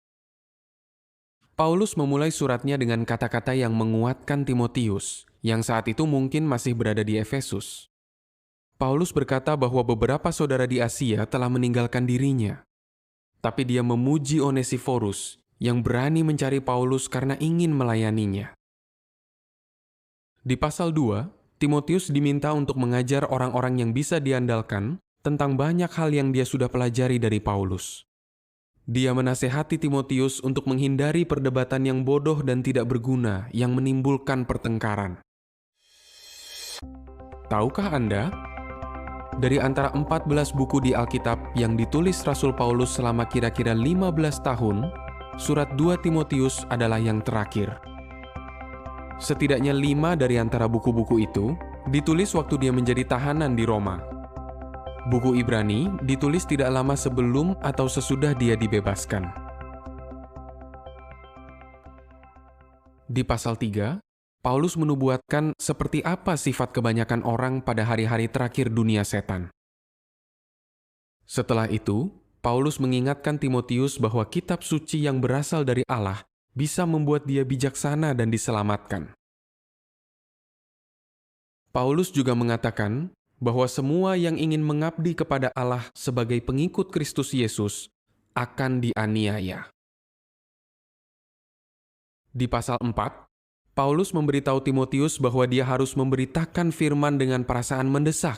Paulus memulai suratnya dengan kata-kata yang menguatkan Timotius, yang saat itu mungkin masih berada di Efesus. Paulus berkata bahwa beberapa saudara di Asia telah meninggalkan dirinya. Tapi dia memuji Onesiforus yang berani mencari Paulus karena ingin melayaninya. Di pasal 2, Timotius diminta untuk mengajar orang-orang yang bisa diandalkan tentang banyak hal yang dia sudah pelajari dari Paulus. Dia menasehati Timotius untuk menghindari perdebatan yang bodoh dan tidak berguna yang menimbulkan pertengkaran. Tahukah Anda? Dari antara 14 buku di Alkitab yang ditulis Rasul Paulus selama kira-kira 15 tahun, surat 2 Timotius adalah yang terakhir. Setidaknya 5 dari antara buku-buku itu ditulis waktu dia menjadi tahanan di Roma. Buku Ibrani ditulis tidak lama sebelum atau sesudah dia dibebaskan. Di pasal 3, Paulus menubuatkan seperti apa sifat kebanyakan orang pada hari-hari terakhir dunia setan. Setelah itu, Paulus mengingatkan Timotius bahwa kitab suci yang berasal dari Allah bisa membuat dia bijaksana dan diselamatkan. Paulus juga mengatakan bahwa semua yang ingin mengabdi kepada Allah sebagai pengikut Kristus Yesus akan dianiaya. Di pasal 4, Paulus memberitahu Timotius bahwa dia harus memberitakan firman dengan perasaan mendesak,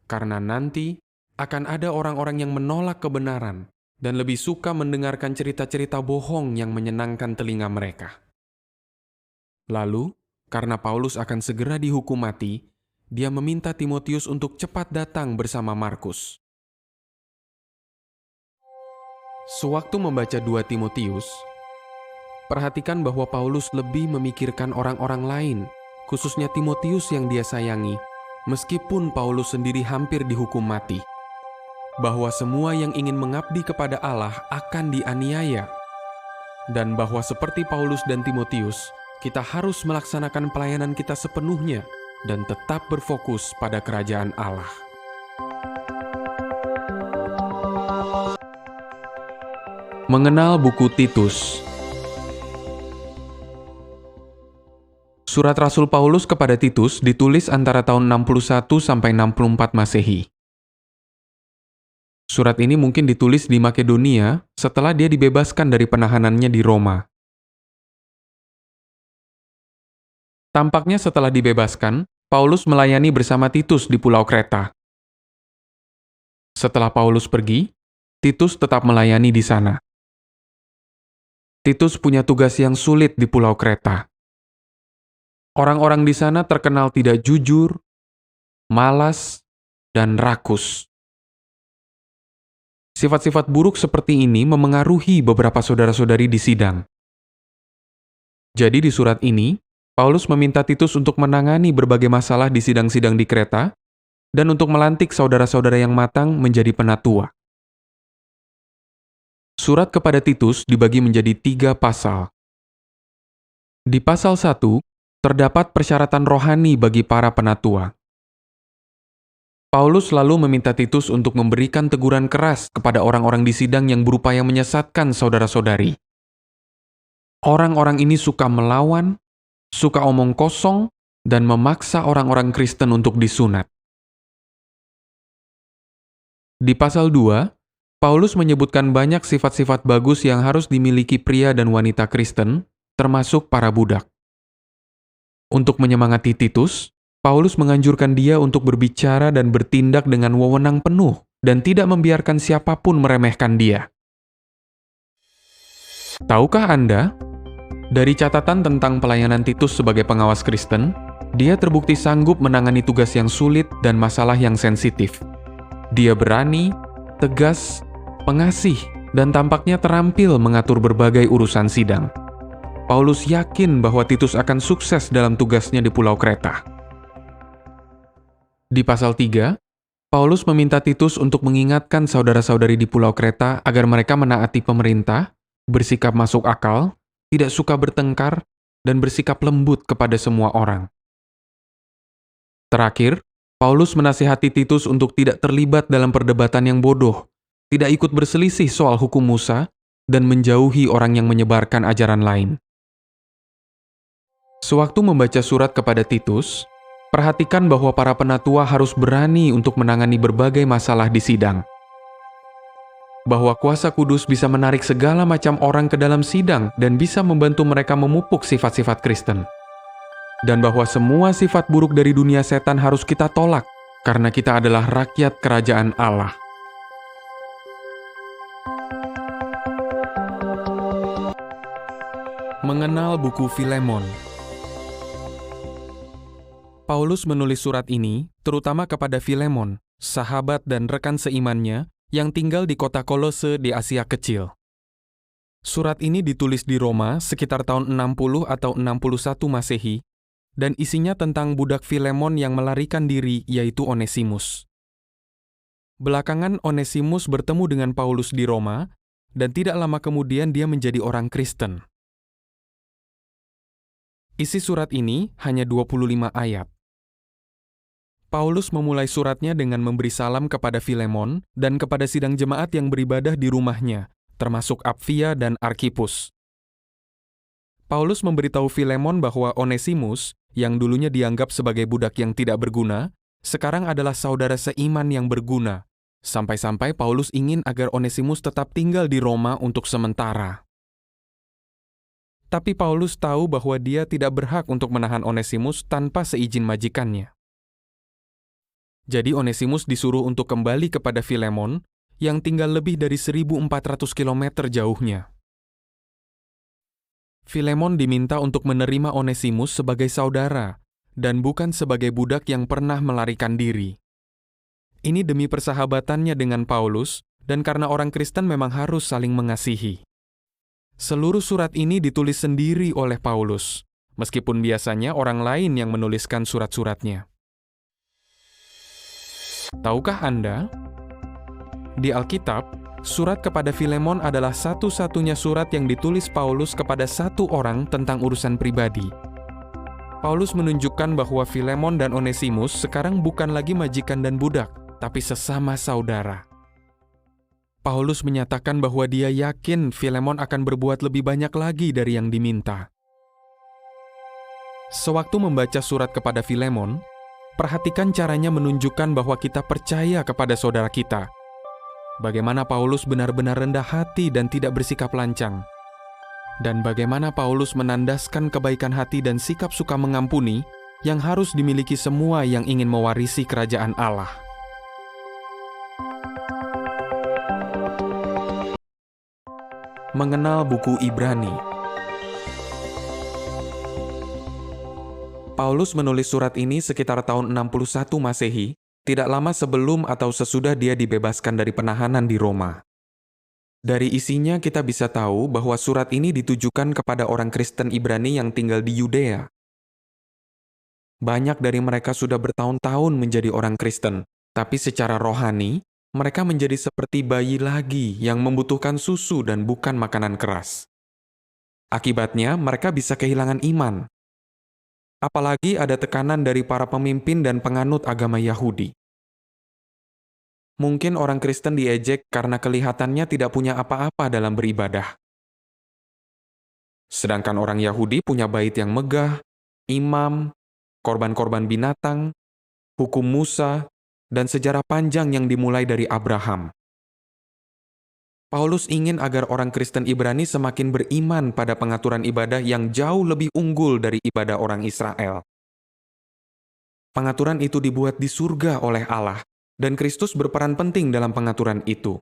karena nanti akan ada orang-orang yang menolak kebenaran dan lebih suka mendengarkan cerita-cerita bohong yang menyenangkan telinga mereka. Lalu, karena Paulus akan segera dihukum mati, dia meminta Timotius untuk cepat datang bersama Markus. Sewaktu membaca 2 Timotius, perhatikan bahwa Paulus lebih memikirkan orang-orang lain, khususnya Timotius yang dia sayangi, meskipun Paulus sendiri hampir dihukum mati. Bahwa semua yang ingin mengabdi kepada Allah akan dianiaya. Dan bahwa seperti Paulus dan Timotius, kita harus melaksanakan pelayanan kita sepenuhnya dan tetap berfokus pada kerajaan Allah. Mengenal buku Titus. Surat Rasul Paulus kepada Titus ditulis antara tahun 61 sampai 64 Masehi. Surat ini mungkin ditulis di Makedonia setelah dia dibebaskan dari penahanannya di Roma. Tampaknya setelah dibebaskan, Paulus melayani bersama Titus di Pulau Kreta. Setelah Paulus pergi, Titus tetap melayani di sana. Titus punya tugas yang sulit di Pulau Kreta. Orang-orang di sana terkenal tidak jujur, malas, dan rakus. Sifat-sifat buruk seperti ini memengaruhi beberapa saudara-saudari di sidang. Jadi di surat ini, Paulus meminta Titus untuk menangani berbagai masalah di sidang-sidang di Kreta dan untuk melantik saudara-saudara yang matang menjadi penatua. Surat kepada Titus dibagi menjadi 3 pasal. Di pasal 1, terdapat persyaratan rohani bagi para penatua. Paulus lalu meminta Titus untuk memberikan teguran keras kepada orang-orang di sidang yang berupaya menyesatkan saudara-saudari. Orang-orang ini suka melawan, suka omong kosong, dan memaksa orang-orang Kristen untuk disunat. Di pasal 2, Paulus menyebutkan banyak sifat-sifat bagus yang harus dimiliki pria dan wanita Kristen, termasuk para budak. Untuk menyemangati Titus, Paulus menganjurkan dia untuk berbicara dan bertindak dengan wewenang penuh dan tidak membiarkan siapapun meremehkan dia. Tahukah Anda, dari catatan tentang pelayanan Titus sebagai pengawas Kristen, dia terbukti sanggup menangani tugas yang sulit dan masalah yang sensitif. Dia berani, tegas, pengasih, dan tampaknya terampil mengatur berbagai urusan sidang. Paulus yakin bahwa Titus akan sukses dalam tugasnya di Pulau Kreta. Di pasal 3, Paulus meminta Titus untuk mengingatkan saudara-saudari di Pulau Kreta agar mereka menaati pemerintah, bersikap masuk akal, tidak suka bertengkar, dan bersikap lembut kepada semua orang. Terakhir, Paulus menasihati Titus untuk tidak terlibat dalam perdebatan yang bodoh, tidak ikut berselisih soal hukum Musa, dan menjauhi orang yang menyebarkan ajaran lain. Sewaktu membaca surat kepada Titus, perhatikan bahwa para penatua harus berani untuk menangani berbagai masalah di sidang. Bahwa kuasa kudus bisa menarik segala macam orang ke dalam sidang dan bisa membantu mereka memupuk sifat-sifat Kristen. Dan bahwa semua sifat buruk dari dunia setan harus kita tolak, karena kita adalah rakyat kerajaan Allah. Mengenal buku Filemon. Paulus menulis surat ini terutama kepada Filemon, sahabat dan rekan seimannya yang tinggal di kota Kolose di Asia Kecil. Surat ini ditulis di Roma sekitar tahun 60 atau 61 Masehi, dan isinya tentang budak Filemon yang melarikan diri, yaitu Onesimus. Belakangan Onesimus bertemu dengan Paulus di Roma, dan tidak lama kemudian dia menjadi orang Kristen. Isi surat ini hanya 25 ayat. Paulus memulai suratnya dengan memberi salam kepada Filemon dan kepada sidang jemaat yang beribadah di rumahnya, termasuk Apfia dan Arkhipus. Paulus memberitahu Filemon bahwa Onesimus, yang dulunya dianggap sebagai budak yang tidak berguna, sekarang adalah saudara seiman yang berguna. Sampai-sampai Paulus ingin agar Onesimus tetap tinggal di Roma untuk sementara. Tapi Paulus tahu bahwa dia tidak berhak untuk menahan Onesimus tanpa seizin majikannya. Jadi Onesimus disuruh untuk kembali kepada Filemon yang tinggal lebih dari 1.400 km jauhnya. Filemon diminta untuk menerima Onesimus sebagai saudara dan bukan sebagai budak yang pernah melarikan diri. Ini demi persahabatannya dengan Paulus dan karena orang Kristen memang harus saling mengasihi. Seluruh surat ini ditulis sendiri oleh Paulus, meskipun biasanya orang lain yang menuliskan surat-suratnya. Tahukah Anda? Di Alkitab, surat kepada Filemon adalah satu-satunya surat yang ditulis Paulus kepada satu orang tentang urusan pribadi. Paulus menunjukkan bahwa Filemon dan Onesimus sekarang bukan lagi majikan dan budak, tapi sesama saudara. Paulus menyatakan bahwa dia yakin Filemon akan berbuat lebih banyak lagi dari yang diminta. Sewaktu membaca surat kepada Filemon, perhatikan caranya menunjukkan bahwa kita percaya kepada saudara kita. Bagaimana Paulus benar-benar rendah hati dan tidak bersikap lancang. Dan bagaimana Paulus menandaskan kebaikan hati dan sikap suka mengampuni yang harus dimiliki semua yang ingin mewarisi kerajaan Allah. Mengenal buku Ibrani. Paulus menulis surat ini sekitar tahun 61 Masehi, tidak lama sebelum atau sesudah dia dibebaskan dari penahanan di Roma. Dari isinya kita bisa tahu bahwa surat ini ditujukan kepada orang Kristen Ibrani yang tinggal di Yudea. Banyak dari mereka sudah bertahun-tahun menjadi orang Kristen, tapi secara rohani, mereka menjadi seperti bayi lagi yang membutuhkan susu dan bukan makanan keras. Akibatnya, mereka bisa kehilangan iman. Apalagi ada tekanan dari para pemimpin dan penganut agama Yahudi. Mungkin orang Kristen diejek karena kelihatannya tidak punya apa-apa dalam beribadah. Sedangkan orang Yahudi punya bait yang megah, imam, korban-korban binatang, hukum Musa, dan sejarah panjang yang dimulai dari Abraham. Paulus ingin agar orang Kristen Ibrani semakin beriman pada pengaturan ibadah yang jauh lebih unggul dari ibadah orang Israel. Pengaturan itu dibuat di surga oleh Allah, dan Kristus berperan penting dalam pengaturan itu.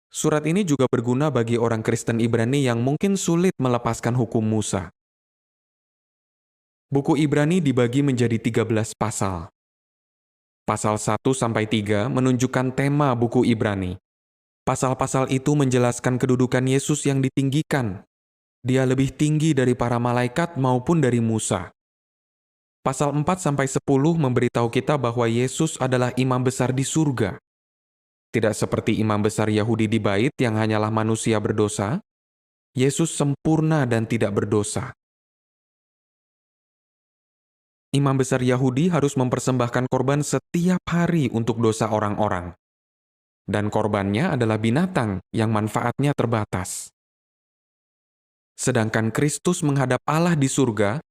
Surat ini juga berguna bagi orang Kristen Ibrani yang mungkin sulit melepaskan hukum Musa. Buku Ibrani dibagi menjadi 13 pasal. Pasal 1-3 menunjukkan tema buku Ibrani. Pasal-pasal itu menjelaskan kedudukan Yesus yang ditinggikan. Dia lebih tinggi dari para malaikat maupun dari Musa. Pasal 4-10 memberitahu kita bahwa Yesus adalah imam besar di surga. Tidak seperti imam besar Yahudi di bait yang hanyalah manusia berdosa, Yesus sempurna dan tidak berdosa. Imam besar Yahudi harus mempersembahkan korban setiap hari untuk dosa orang-orang. Dan korbannya adalah binatang yang manfaatnya terbatas. Sedangkan Kristus menghadap Allah di surga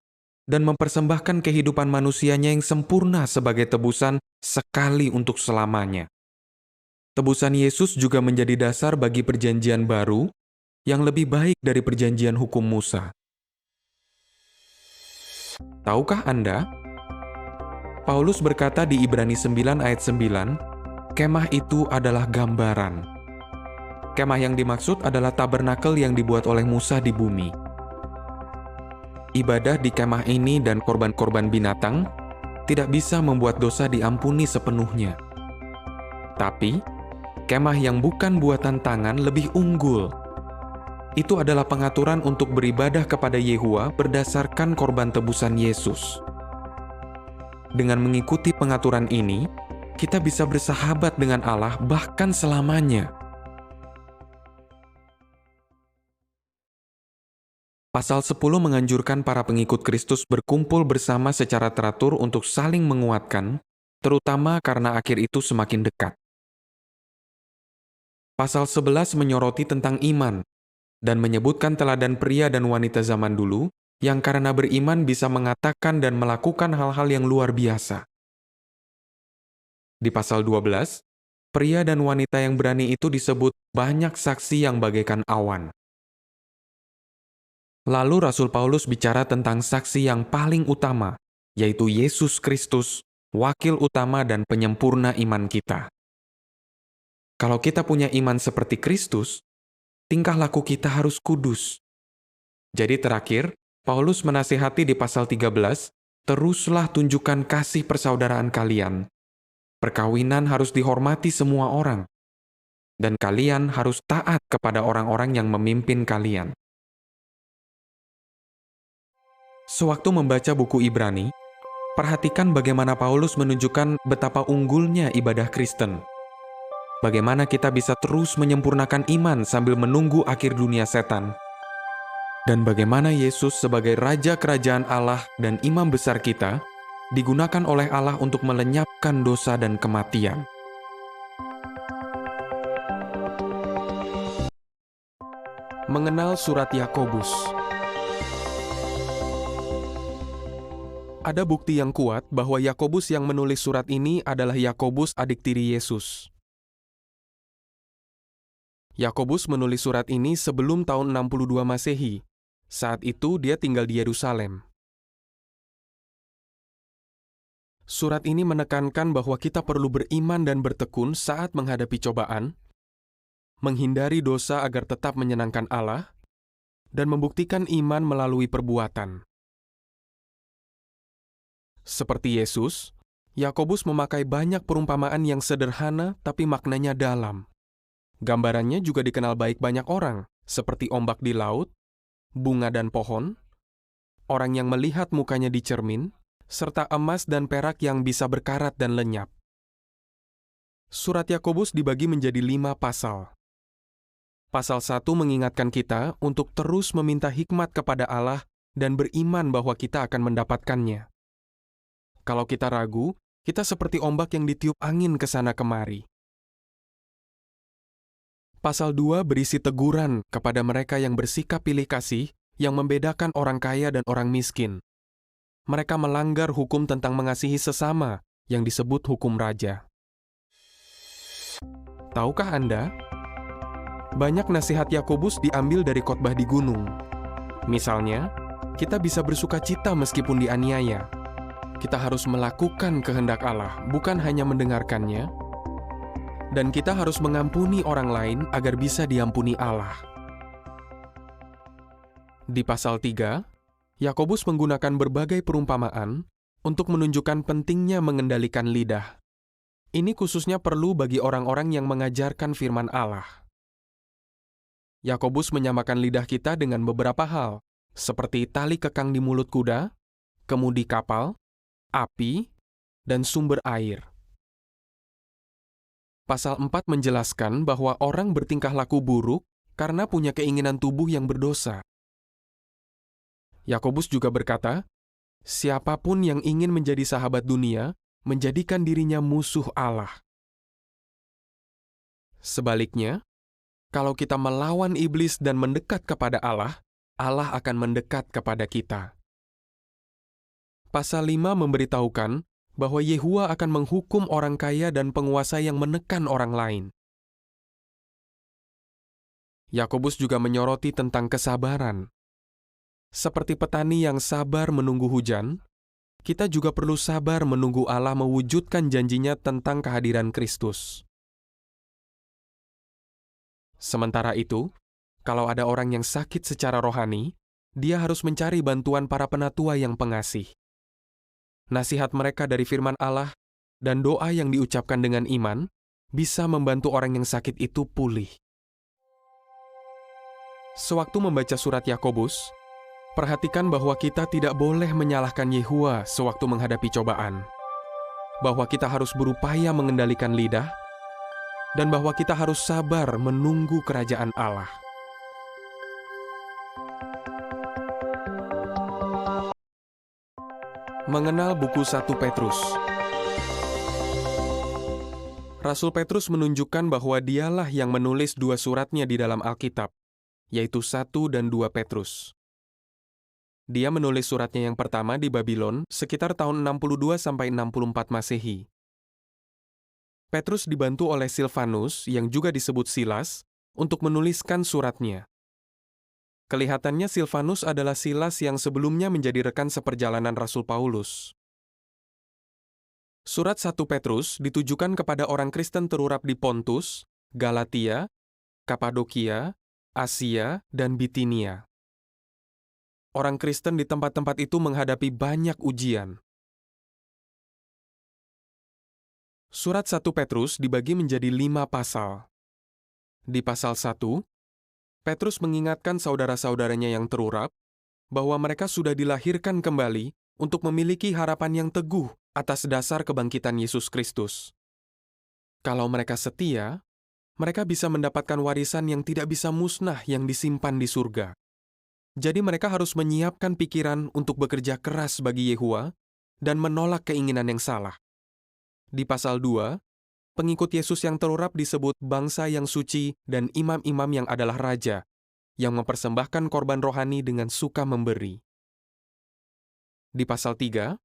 dan mempersembahkan kehidupan manusianya yang sempurna sebagai tebusan sekali untuk selamanya. Tebusan Yesus juga menjadi dasar bagi perjanjian baru yang lebih baik dari perjanjian hukum Musa. Tahukah Anda? Paulus berkata di Ibrani 9 ayat 9, kemah itu adalah gambaran. Kemah yang dimaksud adalah tabernakel yang dibuat oleh Musa di bumi. Ibadah di kemah ini dan korban-korban binatang tidak bisa membuat dosa diampuni sepenuhnya. Tapi, kemah yang bukan buatan tangan lebih unggul. Itu adalah pengaturan untuk beribadah kepada Yehuwa berdasarkan korban tebusan Yesus. Dengan mengikuti pengaturan ini, kita bisa bersahabat dengan Allah bahkan selamanya. Pasal 10 menganjurkan para pengikut Kristus berkumpul bersama secara teratur untuk saling menguatkan, terutama karena akhir itu semakin dekat. Pasal 11 menyoroti tentang iman, dan menyebutkan teladan pria dan wanita zaman dulu yang karena beriman bisa mengatakan dan melakukan hal-hal yang luar biasa. Di pasal 12, pria dan wanita yang berani itu disebut banyak saksi yang bagaikan awan. Lalu Rasul Paulus bicara tentang saksi yang paling utama, yaitu Yesus Kristus, wakil utama dan penyempurna iman kita. Kalau kita punya iman seperti Kristus, tingkah laku kita harus kudus. Jadi terakhir, Paulus menasihati di pasal 13, teruslah tunjukkan kasih persaudaraan kalian. Perkawinan harus dihormati semua orang. Dan kalian harus taat kepada orang-orang yang memimpin kalian. Sewaktu membaca buku Ibrani, perhatikan bagaimana Paulus menunjukkan betapa unggulnya ibadah Kristen. Bagaimana kita bisa terus menyempurnakan iman sambil menunggu akhir dunia setan. Dan bagaimana Yesus sebagai Raja Kerajaan Allah dan Imam besar kita, digunakan oleh Allah untuk melenyapkan dosa dan kematian. Mengenal surat Yakobus. Ada bukti yang kuat bahwa Yakobus yang menulis surat ini adalah Yakobus adik tiri Yesus. Yakobus menulis surat ini sebelum tahun 62 Masehi. Saat itu dia tinggal di Yerusalem. Surat ini menekankan bahwa kita perlu beriman dan bertekun saat menghadapi cobaan, menghindari dosa agar tetap menyenangkan Allah, dan membuktikan iman melalui perbuatan. Seperti Yesus, Yakobus memakai banyak perumpamaan yang sederhana tapi maknanya dalam. Gambarannya juga dikenal baik banyak orang, seperti ombak di laut, bunga dan pohon, orang yang melihat mukanya di cermin, serta emas dan perak yang bisa berkarat dan lenyap. Surat Yakobus dibagi menjadi 5 pasal. Pasal 1 mengingatkan kita untuk terus meminta hikmat kepada Allah dan beriman bahwa kita akan mendapatkannya. Kalau kita ragu, kita seperti ombak yang ditiup angin ke sana kemari. Pasal 2 berisi teguran kepada mereka yang bersikap pilih kasih yang membedakan orang kaya dan orang miskin. Mereka melanggar hukum tentang mengasihi sesama yang disebut hukum raja. Tahukah Anda? Banyak nasihat Yakobus diambil dari khotbah di gunung. Misalnya, kita bisa bersuka cita meskipun dianiaya. Kita harus melakukan kehendak Allah, bukan hanya mendengarkannya. Dan kita harus mengampuni orang lain agar bisa diampuni Allah. Di pasal 3, Yakobus menggunakan berbagai perumpamaan untuk menunjukkan pentingnya mengendalikan lidah. Ini khususnya perlu bagi orang-orang yang mengajarkan firman Allah. Yakobus menyamakan lidah kita dengan beberapa hal, seperti tali kekang di mulut kuda, kemudi kapal, api, dan sumber air. Pasal 4 menjelaskan bahwa orang bertingkah laku buruk karena punya keinginan tubuh yang berdosa. Yakobus juga berkata, siapapun yang ingin menjadi sahabat dunia, menjadikan dirinya musuh Allah. Sebaliknya, kalau kita melawan iblis dan mendekat kepada Allah, Allah akan mendekat kepada kita. Pasal 5 memberitahukan bahwa Yehuwa akan menghukum orang kaya dan penguasa yang menekan orang lain. Yakobus juga menyoroti tentang kesabaran. Seperti petani yang sabar menunggu hujan, kita juga perlu sabar menunggu Allah mewujudkan janjinya tentang kehadiran Kristus. Sementara itu, kalau ada orang yang sakit secara rohani, dia harus mencari bantuan para penatua yang pengasih. Nasihat mereka dari firman Allah dan doa yang diucapkan dengan iman bisa membantu orang yang sakit itu pulih. Sewaktu membaca surat Yakobus, perhatikan bahwa kita tidak boleh menyalahkan Yehuwa sewaktu menghadapi cobaan. Bahwa kita harus berupaya mengendalikan lidah, dan bahwa kita harus sabar menunggu kerajaan Allah. Mengenal buku 1 Petrus. Rasul Petrus menunjukkan bahwa dialah yang menulis 2 suratnya di dalam Alkitab, yaitu 1 dan 2 Petrus. Dia menulis suratnya yang pertama di Babylon sekitar tahun 62-64 Masehi. Petrus dibantu oleh Silvanus, yang juga disebut Silas, untuk menuliskan suratnya. Kelihatannya Silvanus adalah Silas yang sebelumnya menjadi rekan seperjalanan Rasul Paulus. Surat 1 Petrus ditujukan kepada orang Kristen terurap di Pontus, Galatia, Kapadokia, Asia, dan Bitinia. Orang Kristen di tempat-tempat itu menghadapi banyak ujian. Surat 1 Petrus dibagi menjadi 5 pasal. Di pasal 1, Petrus mengingatkan saudara-saudaranya yang terurap bahwa mereka sudah dilahirkan kembali untuk memiliki harapan yang teguh atas dasar kebangkitan Yesus Kristus. Kalau mereka setia, mereka bisa mendapatkan warisan yang tidak bisa musnah yang disimpan di surga. Jadi mereka harus menyiapkan pikiran untuk bekerja keras bagi Yehuwa dan menolak keinginan yang salah. Di pasal 2, pengikut Yesus yang terurap disebut bangsa yang suci dan imam-imam yang adalah raja, yang mempersembahkan korban rohani dengan suka memberi. Di pasal 3,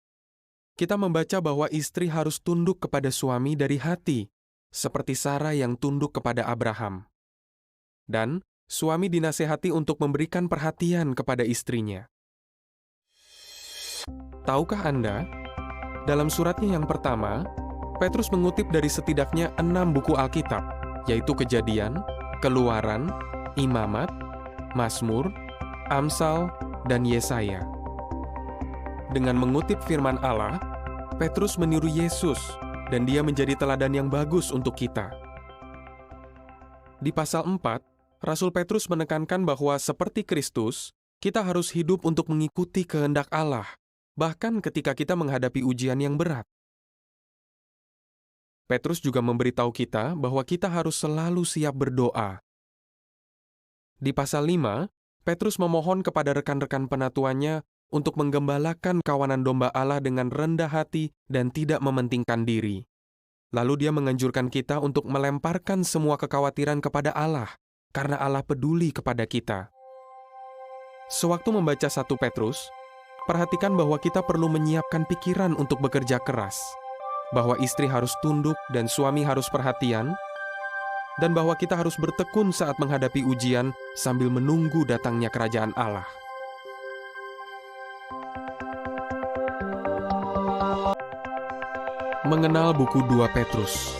kita membaca bahwa istri harus tunduk kepada suami dari hati, seperti Sarah yang tunduk kepada Abraham. Dan suami dinasehati untuk memberikan perhatian kepada istrinya. Tahukah Anda, dalam suratnya yang pertama, Petrus mengutip dari setidaknya 6 buku Alkitab, yaitu Kejadian, Keluaran, Imamat, Mazmur, Amsal, dan Yesaya. Dengan mengutip firman Allah, Petrus meniru Yesus, dan dia menjadi teladan yang bagus untuk kita. Di pasal 4, Rasul Petrus menekankan bahwa seperti Kristus, kita harus hidup untuk mengikuti kehendak Allah, bahkan ketika kita menghadapi ujian yang berat. Petrus juga memberitahu kita bahwa kita harus selalu siap berdoa. Di pasal 5, Petrus memohon kepada rekan-rekan penatuannya untuk menggembalakan kawanan domba Allah dengan rendah hati dan tidak mementingkan diri. Lalu dia menganjurkan kita untuk melemparkan semua kekhawatiran kepada Allah, karena Allah peduli kepada kita. Sewaktu membaca 1 Petrus, perhatikan bahwa kita perlu menyiapkan pikiran untuk bekerja keras, bahwa istri harus tunduk dan suami harus perhatian, dan bahwa kita harus bertekun saat menghadapi ujian sambil menunggu datangnya kerajaan Allah. Mengenal buku 2 Petrus.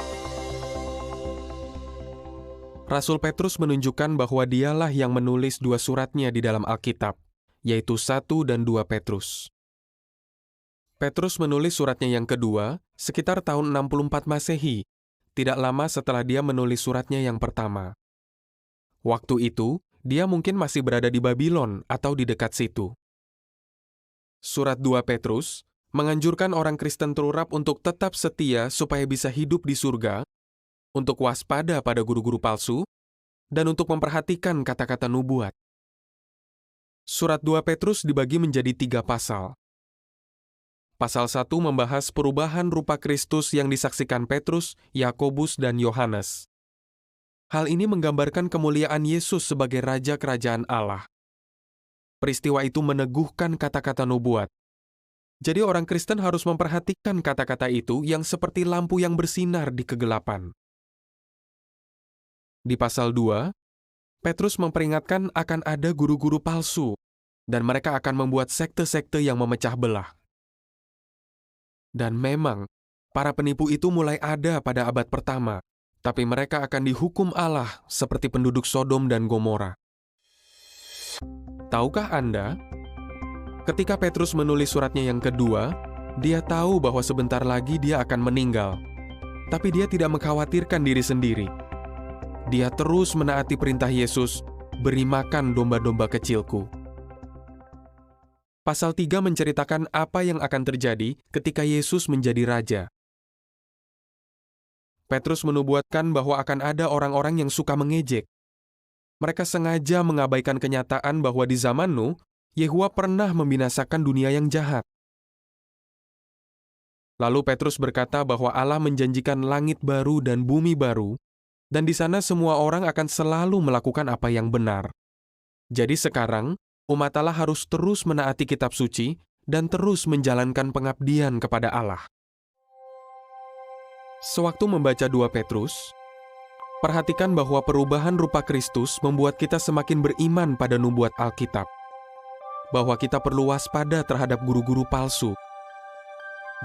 Rasul Petrus menunjukkan bahwa dialah yang menulis 2 suratnya di dalam Alkitab, yaitu 1 dan 2 Petrus. Petrus menulis suratnya yang kedua sekitar tahun 64 Masehi, tidak lama setelah dia menulis suratnya yang pertama. Waktu itu, dia mungkin masih berada di Babylon atau di dekat situ. Surat 2 Petrus menganjurkan orang Kristen terurap untuk tetap setia supaya bisa hidup di surga, untuk waspada pada guru-guru palsu, dan untuk memperhatikan kata-kata nubuat. Surat 2 Petrus dibagi menjadi 3 pasal. Pasal 1 membahas perubahan rupa Kristus yang disaksikan Petrus, Yakobus, dan Yohanes. Hal ini menggambarkan kemuliaan Yesus sebagai Raja Kerajaan Allah. Peristiwa itu meneguhkan kata-kata nubuat. Jadi orang Kristen harus memperhatikan kata-kata itu yang seperti lampu yang bersinar di kegelapan. Di pasal 2, Petrus memperingatkan akan ada guru-guru palsu, dan mereka akan membuat sekte-sekte yang memecah belah. Dan memang, para penipu itu mulai ada pada abad pertama, tapi mereka akan dihukum Allah seperti penduduk Sodom dan Gomora. Tahukah Anda? Ketika Petrus menulis suratnya yang kedua, dia tahu bahwa sebentar lagi dia akan meninggal. Tapi dia tidak mengkhawatirkan diri sendiri. Dia terus menaati perintah Yesus, beri makan domba-domba kecilku. Pasal 3 menceritakan apa yang akan terjadi ketika Yesus menjadi raja. Petrus menubuatkan bahwa akan ada orang-orang yang suka mengejek. Mereka sengaja mengabaikan kenyataan bahwa di zaman Nuh, Yehuwa pernah membinasakan dunia yang jahat. Lalu Petrus berkata bahwa Allah menjanjikan langit baru dan bumi baru, dan di sana semua orang akan selalu melakukan apa yang benar. Jadi sekarang, umat Allah harus terus menaati kitab suci dan terus menjalankan pengabdian kepada Allah. Sewaktu membaca 2 Petrus, perhatikan bahwa perubahan rupa Kristus membuat kita semakin beriman pada nubuat Alkitab, bahwa kita perlu waspada terhadap guru-guru palsu,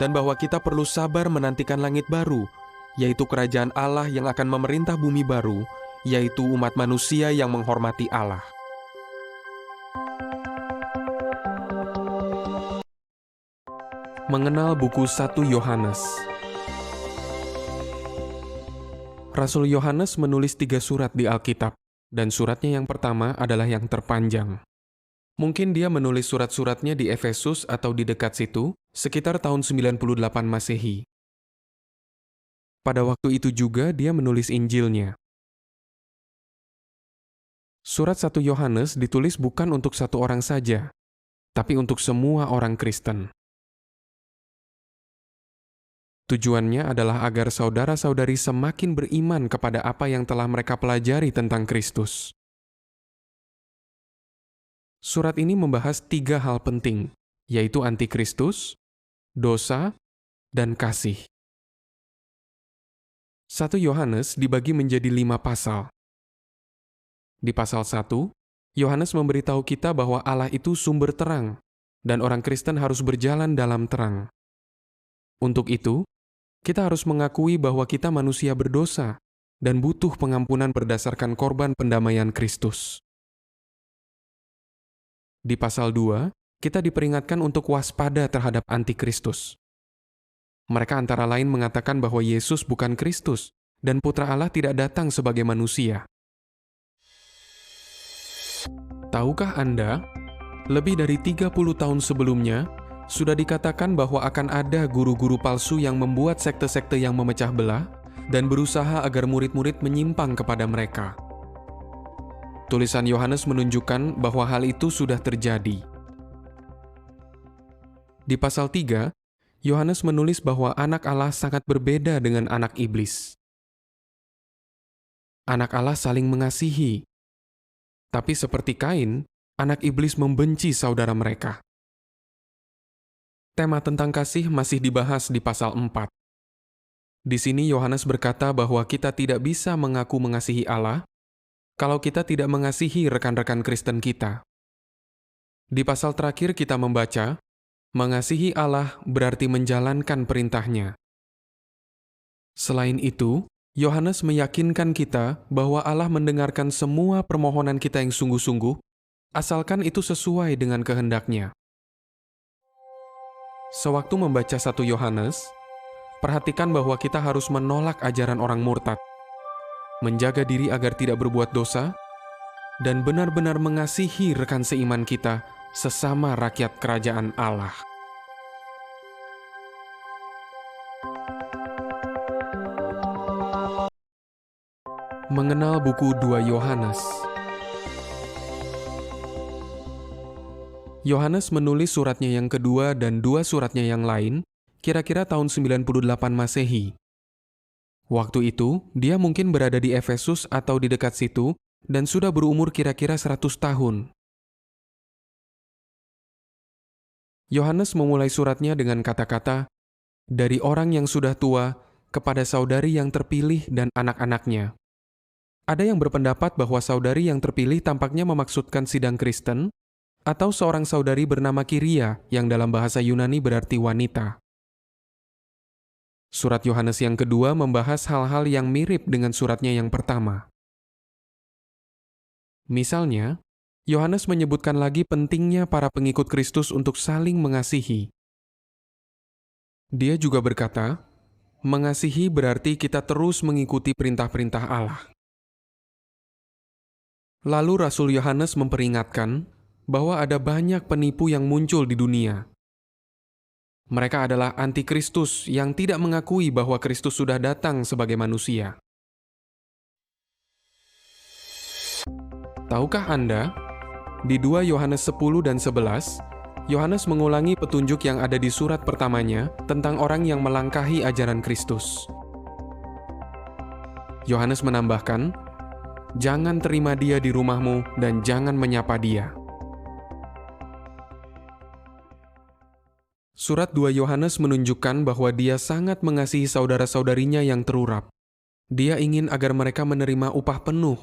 dan bahwa kita perlu sabar menantikan langit baru, yaitu kerajaan Allah yang akan memerintah bumi baru, yaitu umat manusia yang menghormati Allah. Mengenal buku 1 Yohanes. Rasul Yohanes menulis 3 surat di Alkitab, dan suratnya yang pertama adalah yang terpanjang. Mungkin dia menulis surat-suratnya di Efesus atau di dekat situ, sekitar tahun 98 Masehi. Pada waktu itu juga dia menulis Injilnya. Surat 1 Yohanes ditulis bukan untuk satu orang saja, tapi untuk semua orang Kristen. Tujuannya adalah agar saudara-saudari semakin beriman kepada apa yang telah mereka pelajari tentang Kristus. Surat ini membahas 3 hal penting, yaitu antikristus, dosa, dan kasih. 1 Yohanes dibagi menjadi 5 pasal. Di pasal 1, Yohanes memberitahu kita bahwa Allah itu sumber terang, dan orang Kristen harus berjalan dalam terang. Untuk itu, kita harus mengakui bahwa kita manusia berdosa dan butuh pengampunan berdasarkan korban pendamaian Kristus. Di pasal 2, kita diperingatkan untuk waspada terhadap antikristus. Mereka antara lain mengatakan bahwa Yesus bukan Kristus dan Putra Allah tidak datang sebagai manusia. Tahukah Anda, lebih dari 30 tahun sebelumnya, sudah dikatakan bahwa akan ada guru-guru palsu yang membuat sekte-sekte yang memecah belah dan berusaha agar murid-murid menyimpang kepada mereka. Tulisan Yohanes menunjukkan bahwa hal itu sudah terjadi. Di pasal 3, Yohanes menulis bahwa anak Allah sangat berbeda dengan anak iblis. Anak Allah saling mengasihi. Tapi seperti Kain, anak iblis membenci saudara mereka. Tema tentang kasih masih dibahas di pasal 4. Di sini Yohanes berkata bahwa kita tidak bisa mengaku mengasihi Allah kalau kita tidak mengasihi rekan-rekan Kristen kita. Di pasal terakhir kita membaca, mengasihi Allah berarti menjalankan perintahnya. Selain itu, Yohanes meyakinkan kita bahwa Allah mendengarkan semua permohonan kita yang sungguh-sungguh, asalkan itu sesuai dengan kehendak-Nya. Sewaktu membaca 1 Yohanes, perhatikan bahwa kita harus menolak ajaran orang murtad, menjaga diri agar tidak berbuat dosa, dan benar-benar mengasihi rekan seiman kita sesama rakyat kerajaan Allah. Mengenal buku 2 Yohanes. Yohanes menulis suratnya yang kedua dan 2 suratnya yang lain kira-kira tahun 98 Masehi. Waktu itu, dia mungkin berada di Efesus atau di dekat situ dan sudah berumur kira-kira 100 tahun. Yohanes memulai suratnya dengan kata-kata, "Dari orang yang sudah tua kepada saudari yang terpilih dan anak-anaknya." Ada yang berpendapat bahwa saudari yang terpilih tampaknya memaksudkan sidang Kristen atau seorang saudari bernama Kiria yang dalam bahasa Yunani berarti wanita. Surat Yohanes yang kedua membahas hal-hal yang mirip dengan suratnya yang pertama. Misalnya, Yohanes menyebutkan lagi pentingnya para pengikut Kristus untuk saling mengasihi. Dia juga berkata, mengasihi berarti kita terus mengikuti perintah-perintah Allah. Lalu Rasul Yohanes memperingatkan bahwa ada banyak penipu yang muncul di dunia. Mereka adalah antikristus yang tidak mengakui bahwa Kristus sudah datang sebagai manusia. Tahukah Anda, di 2 Yohanes 10 dan 11, Yohanes mengulangi petunjuk yang ada di surat pertamanya tentang orang yang melangkahi ajaran Kristus. Yohanes menambahkan, "Jangan terima dia di rumahmu dan jangan menyapa dia." Surat 2 Yohanes menunjukkan bahwa dia sangat mengasihi saudara-saudarinya yang terurap. Dia ingin agar mereka menerima upah penuh,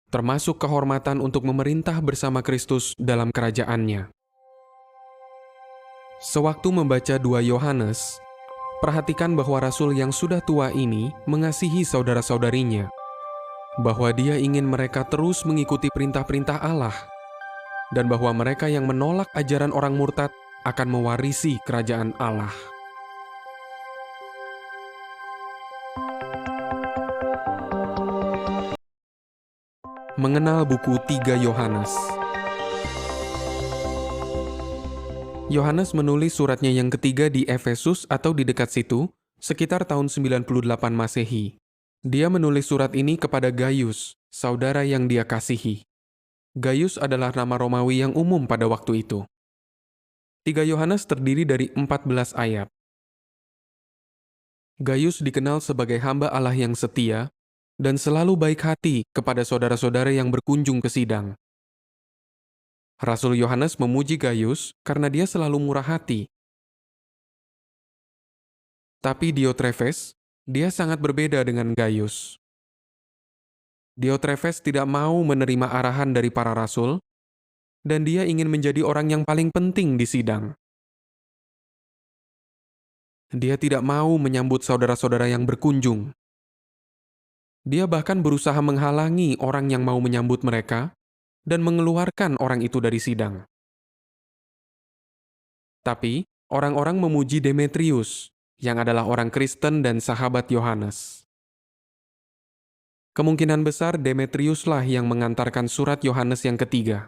termasuk kehormatan untuk memerintah bersama Kristus dalam kerajaannya. Sewaktu membaca 2 Yohanes, perhatikan bahwa Rasul yang sudah tua ini mengasihi saudara-saudarinya, bahwa dia ingin mereka terus mengikuti perintah-perintah Allah, dan bahwa mereka yang menolak ajaran orang murtad akan mewarisi kerajaan Allah. Mengenal buku 3 Yohanes. Yohanes menulis suratnya yang ketiga di Efesus atau di dekat situ, sekitar tahun 98 Masehi. Dia menulis surat ini kepada Gaius, saudara yang dia kasihi. Gaius adalah nama Romawi yang umum pada waktu itu. 3 Yohanes terdiri dari 14 ayat. Gaius dikenal sebagai hamba Allah yang setia dan selalu baik hati kepada saudara-saudara yang berkunjung ke sidang. Rasul Yohanes memuji Gaius karena dia selalu murah hati. Tapi Diotrefes, dia sangat berbeda dengan Gaius. Diotrefes tidak mau menerima arahan dari para rasul, dan dia ingin menjadi orang yang paling penting di sidang. Dia tidak mau menyambut saudara-saudara yang berkunjung. Dia bahkan berusaha menghalangi orang yang mau menyambut mereka dan mengeluarkan orang itu dari sidang. Tapi, orang-orang memuji Demetrius, yang adalah orang Kristen dan sahabat Yohanes. Kemungkinan besar Demetriuslah yang mengantarkan surat Yohanes yang ketiga.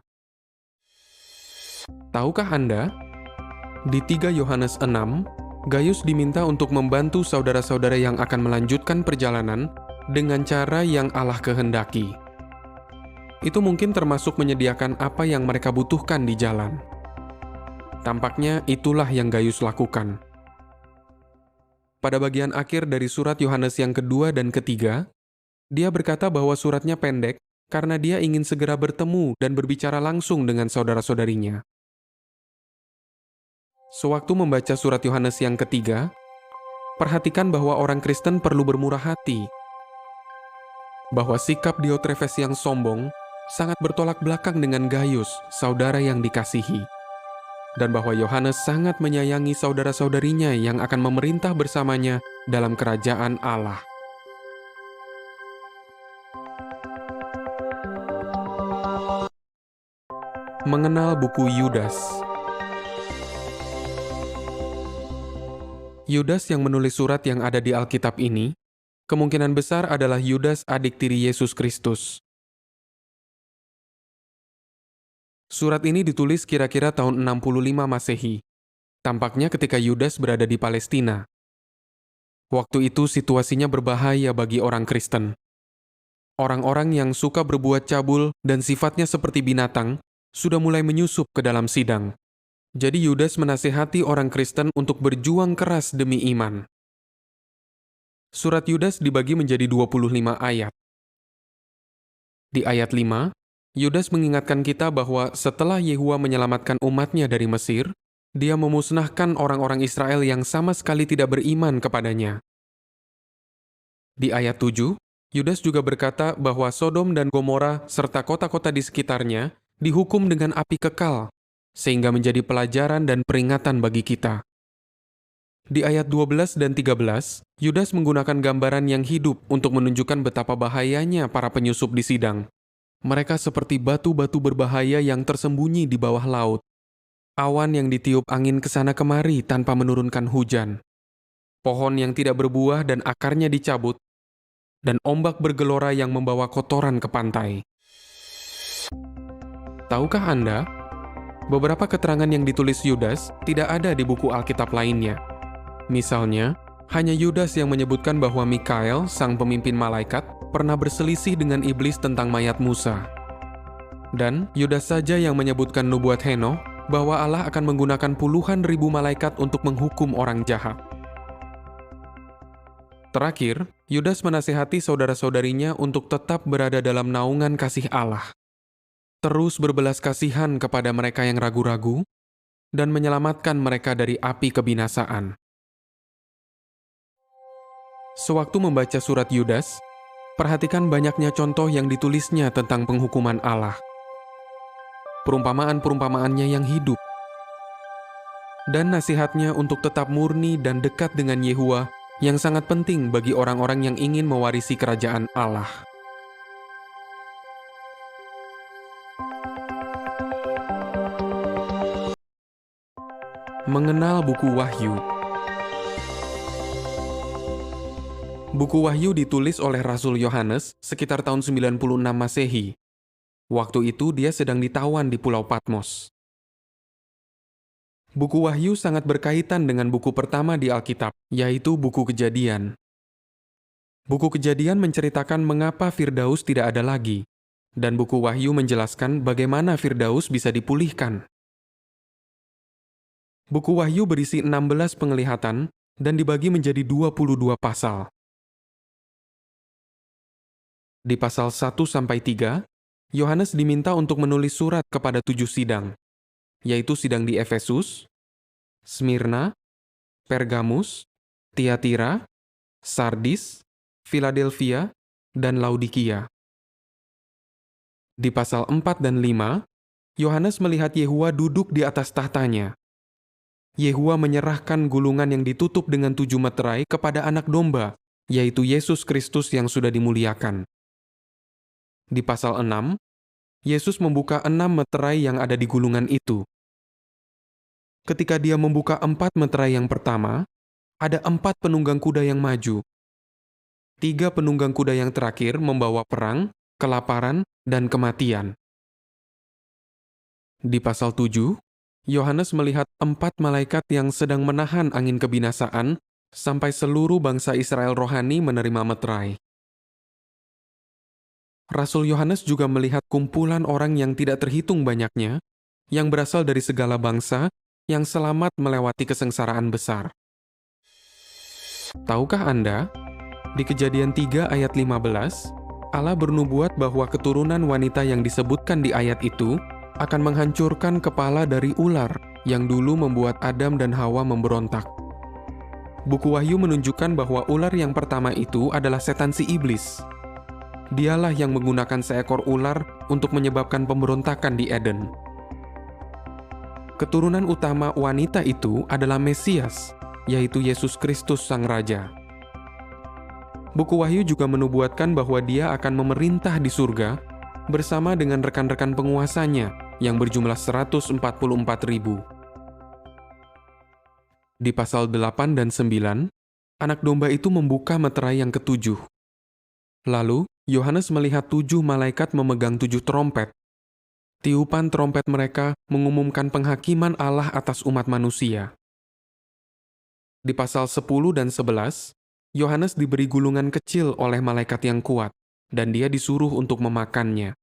Tahukah Anda, di 3 Yohanes 6, Gaius diminta untuk membantu saudara-saudara yang akan melanjutkan perjalanan dengan cara yang Allah kehendaki. Itu mungkin termasuk menyediakan apa yang mereka butuhkan di jalan. Tampaknya itulah yang Gaius lakukan. Pada bagian akhir dari surat Yohanes yang kedua dan ketiga, dia berkata bahwa suratnya pendek karena dia ingin segera bertemu dan berbicara langsung dengan saudara-saudarinya. Sewaktu membaca surat Yohanes yang ketiga, perhatikan bahwa orang Kristen perlu bermurah hati, bahwa sikap Diotrefes yang sombong sangat bertolak belakang dengan Gaius, saudara yang dikasihi, dan bahwa Yohanes sangat menyayangi saudara-saudarinya yang akan memerintah bersamanya dalam kerajaan Allah. Mengenal buku Yudas. Yudas yang menulis surat yang ada di Alkitab ini, kemungkinan besar adalah Yudas adik tiri Yesus Kristus. Surat ini ditulis kira-kira tahun 65 Masehi, tampaknya ketika Yudas berada di Palestina. Waktu itu situasinya berbahaya bagi orang Kristen. Orang-orang yang suka berbuat cabul dan sifatnya seperti binatang sudah mulai menyusup ke dalam sidang. Jadi Yudas menasihati orang Kristen untuk berjuang keras demi iman. Surat Yudas dibagi menjadi 25 ayat. Di ayat 5, Yudas mengingatkan kita bahwa setelah Yehua menyelamatkan umatnya dari Mesir, dia memusnahkan orang-orang Israel yang sama sekali tidak beriman kepadanya. Di ayat 7, Yudas juga berkata bahwa Sodom dan Gomora serta kota-kota di sekitarnya dihukum dengan api kekal, sehingga menjadi pelajaran dan peringatan bagi kita. Di ayat 12 dan 13, Yudas menggunakan gambaran yang hidup untuk menunjukkan betapa bahayanya para penyusup di sidang. Mereka seperti batu-batu berbahaya yang tersembunyi di bawah laut. Awan yang ditiup angin kesana kemari tanpa menurunkan hujan. Pohon yang tidak berbuah dan akarnya dicabut, dan ombak bergelora yang membawa kotoran ke pantai. Tahukah Anda, beberapa keterangan yang ditulis Yudas tidak ada di buku Alkitab lainnya. Misalnya, hanya Yudas yang menyebutkan bahwa Mikael, sang pemimpin malaikat, pernah berselisih dengan iblis tentang mayat Musa. Dan Yudas saja yang menyebutkan nubuat Henoh bahwa Allah akan menggunakan puluhan ribu malaikat untuk menghukum orang jahat. Terakhir, Yudas menasihati saudara-saudarinya untuk tetap berada dalam naungan kasih Allah. Terus berbelas kasihan kepada mereka yang ragu-ragu, dan menyelamatkan mereka dari api kebinasaan. Sewaktu membaca surat Yudas, perhatikan banyaknya contoh yang ditulisnya tentang penghukuman Allah. Perumpamaan-perumpamaannya yang hidup, dan nasihatnya untuk tetap murni dan dekat dengan Yehua yang sangat penting bagi orang-orang yang ingin mewarisi kerajaan Allah. Mengenal buku Wahyu. Buku Wahyu ditulis oleh Rasul Yohanes sekitar tahun 96 Masehi. Waktu itu dia sedang ditawan di Pulau Patmos. Buku Wahyu sangat berkaitan dengan buku pertama di Alkitab, yaitu buku Kejadian. Buku Kejadian menceritakan mengapa Firdaus tidak ada lagi, dan buku Wahyu menjelaskan bagaimana Firdaus bisa dipulihkan. Buku Wahyu berisi 16 penglihatan dan dibagi menjadi 22 pasal. Di pasal 1-3, Yohanes diminta untuk menulis surat kepada 7 sidang, yaitu sidang di Efesus, Smyrna, Pergamus, Tiatira, Sardis, Philadelphia, dan Laodikia. Di pasal 4 dan 5, Yohanes melihat Yehua duduk di atas tahtanya. Yehua menyerahkan gulungan yang ditutup dengan 7 meterai kepada anak domba, yaitu Yesus Kristus yang sudah dimuliakan. Di pasal 6, Yesus membuka 6 meterai yang ada di gulungan itu. Ketika dia membuka 4 meterai yang pertama, ada 4 penunggang kuda yang maju. 3 penunggang kuda yang terakhir membawa perang, kelaparan, dan kematian. Di pasal 7, Yohanes melihat 4 malaikat yang sedang menahan angin kebinasaan sampai seluruh bangsa Israel rohani menerima meterai. Rasul Yohanes juga melihat kumpulan orang yang tidak terhitung banyaknya, yang berasal dari segala bangsa, yang selamat melewati kesengsaraan besar. Tahukah Anda, di Kejadian 3 ayat 15, Allah bernubuat bahwa keturunan wanita yang disebutkan di ayat itu akan menghancurkan kepala dari ular yang dulu membuat Adam dan Hawa memberontak. Buku Wahyu menunjukkan bahwa ular yang pertama itu adalah setan si iblis. Dialah yang menggunakan seekor ular untuk menyebabkan pemberontakan di Eden. Keturunan utama wanita itu adalah Mesias, yaitu Yesus Kristus Sang Raja. Buku Wahyu juga menubuatkan bahwa dia akan memerintah di surga bersama dengan rekan-rekan penguasanya yang berjumlah 144.000. Di pasal 8 dan 9, anak domba itu membuka meterai yang ketujuh. Lalu, Yohanes melihat 7 malaikat memegang 7 trompet. Tiupan trompet mereka mengumumkan penghakiman Allah atas umat manusia. Di pasal 10 dan 11, Yohanes diberi gulungan kecil oleh malaikat yang kuat, dan dia disuruh untuk memakannya.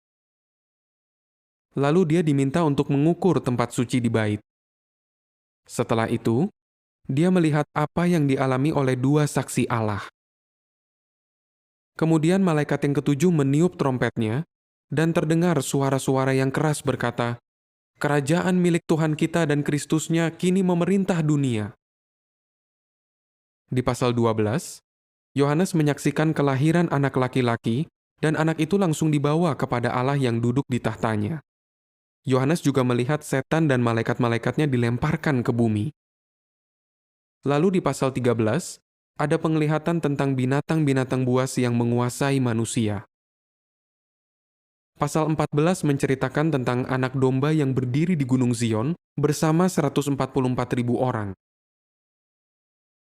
Lalu dia diminta untuk mengukur tempat suci di bait. Setelah itu, dia melihat apa yang dialami oleh 2 saksi Allah. Kemudian malaikat yang ketujuh meniup trompetnya, dan terdengar suara-suara yang keras berkata, "Kerajaan milik Tuhan kita dan Kristusnya kini memerintah dunia." Di pasal 12, Yohanes menyaksikan kelahiran anak laki-laki, dan anak itu langsung dibawa kepada Allah yang duduk di tahtanya. Yohanes juga melihat setan dan malaikat-malaikatnya dilemparkan ke bumi. Lalu di pasal 13, ada penglihatan tentang binatang-binatang buas yang menguasai manusia. Pasal 14 menceritakan tentang anak domba yang berdiri di Gunung Zion bersama 144.000 orang.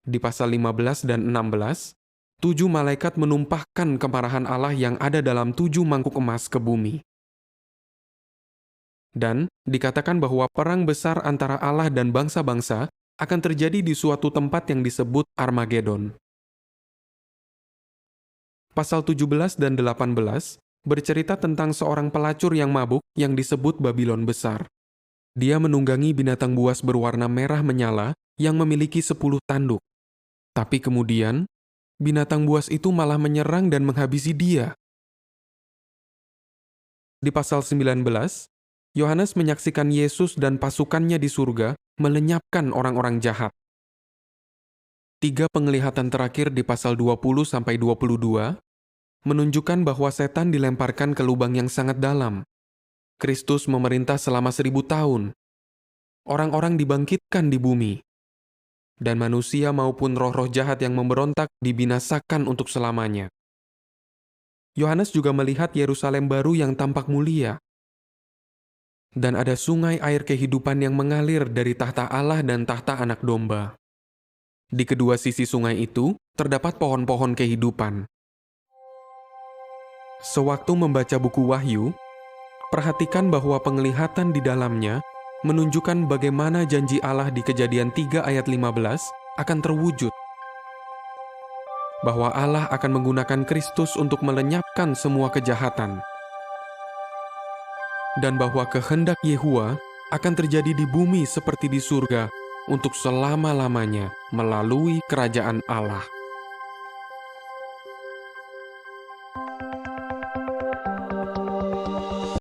Di pasal 15 dan 16, 7 malaikat menumpahkan kemarahan Allah yang ada dalam 7 mangkuk emas ke bumi. Dan dikatakan bahwa perang besar antara Allah dan bangsa-bangsa akan terjadi di suatu tempat yang disebut Armageddon. Pasal 17 dan 18 bercerita tentang seorang pelacur yang mabuk yang disebut Babylon Besar. Dia menunggangi binatang buas berwarna merah menyala yang memiliki 10 tanduk. Tapi kemudian, binatang buas itu malah menyerang dan menghabisi dia. Di pasal 19, Yohanes menyaksikan Yesus dan pasukannya di surga melenyapkan orang-orang jahat. 3 penglihatan terakhir di pasal 20-22 menunjukkan bahwa setan dilemparkan ke lubang yang sangat dalam. Kristus memerintah selama 1000 tahun. Orang-orang dibangkitkan di bumi. Dan manusia maupun roh-roh jahat yang memberontak dibinasakan untuk selamanya. Yohanes juga melihat Yerusalem baru yang tampak mulia. Dan ada sungai air kehidupan yang mengalir dari tahta Allah dan tahta anak domba. Di kedua sisi sungai itu, terdapat pohon-pohon kehidupan. Sewaktu membaca buku Wahyu, perhatikan bahwa penglihatan di dalamnya menunjukkan bagaimana janji Allah di Kejadian 3 ayat 15 akan terwujud. Bahwa Allah akan menggunakan Kristus untuk melenyapkan semua kejahatan. Dan bahwa kehendak Yehua akan terjadi di bumi seperti di surga untuk selama-lamanya melalui kerajaan Allah.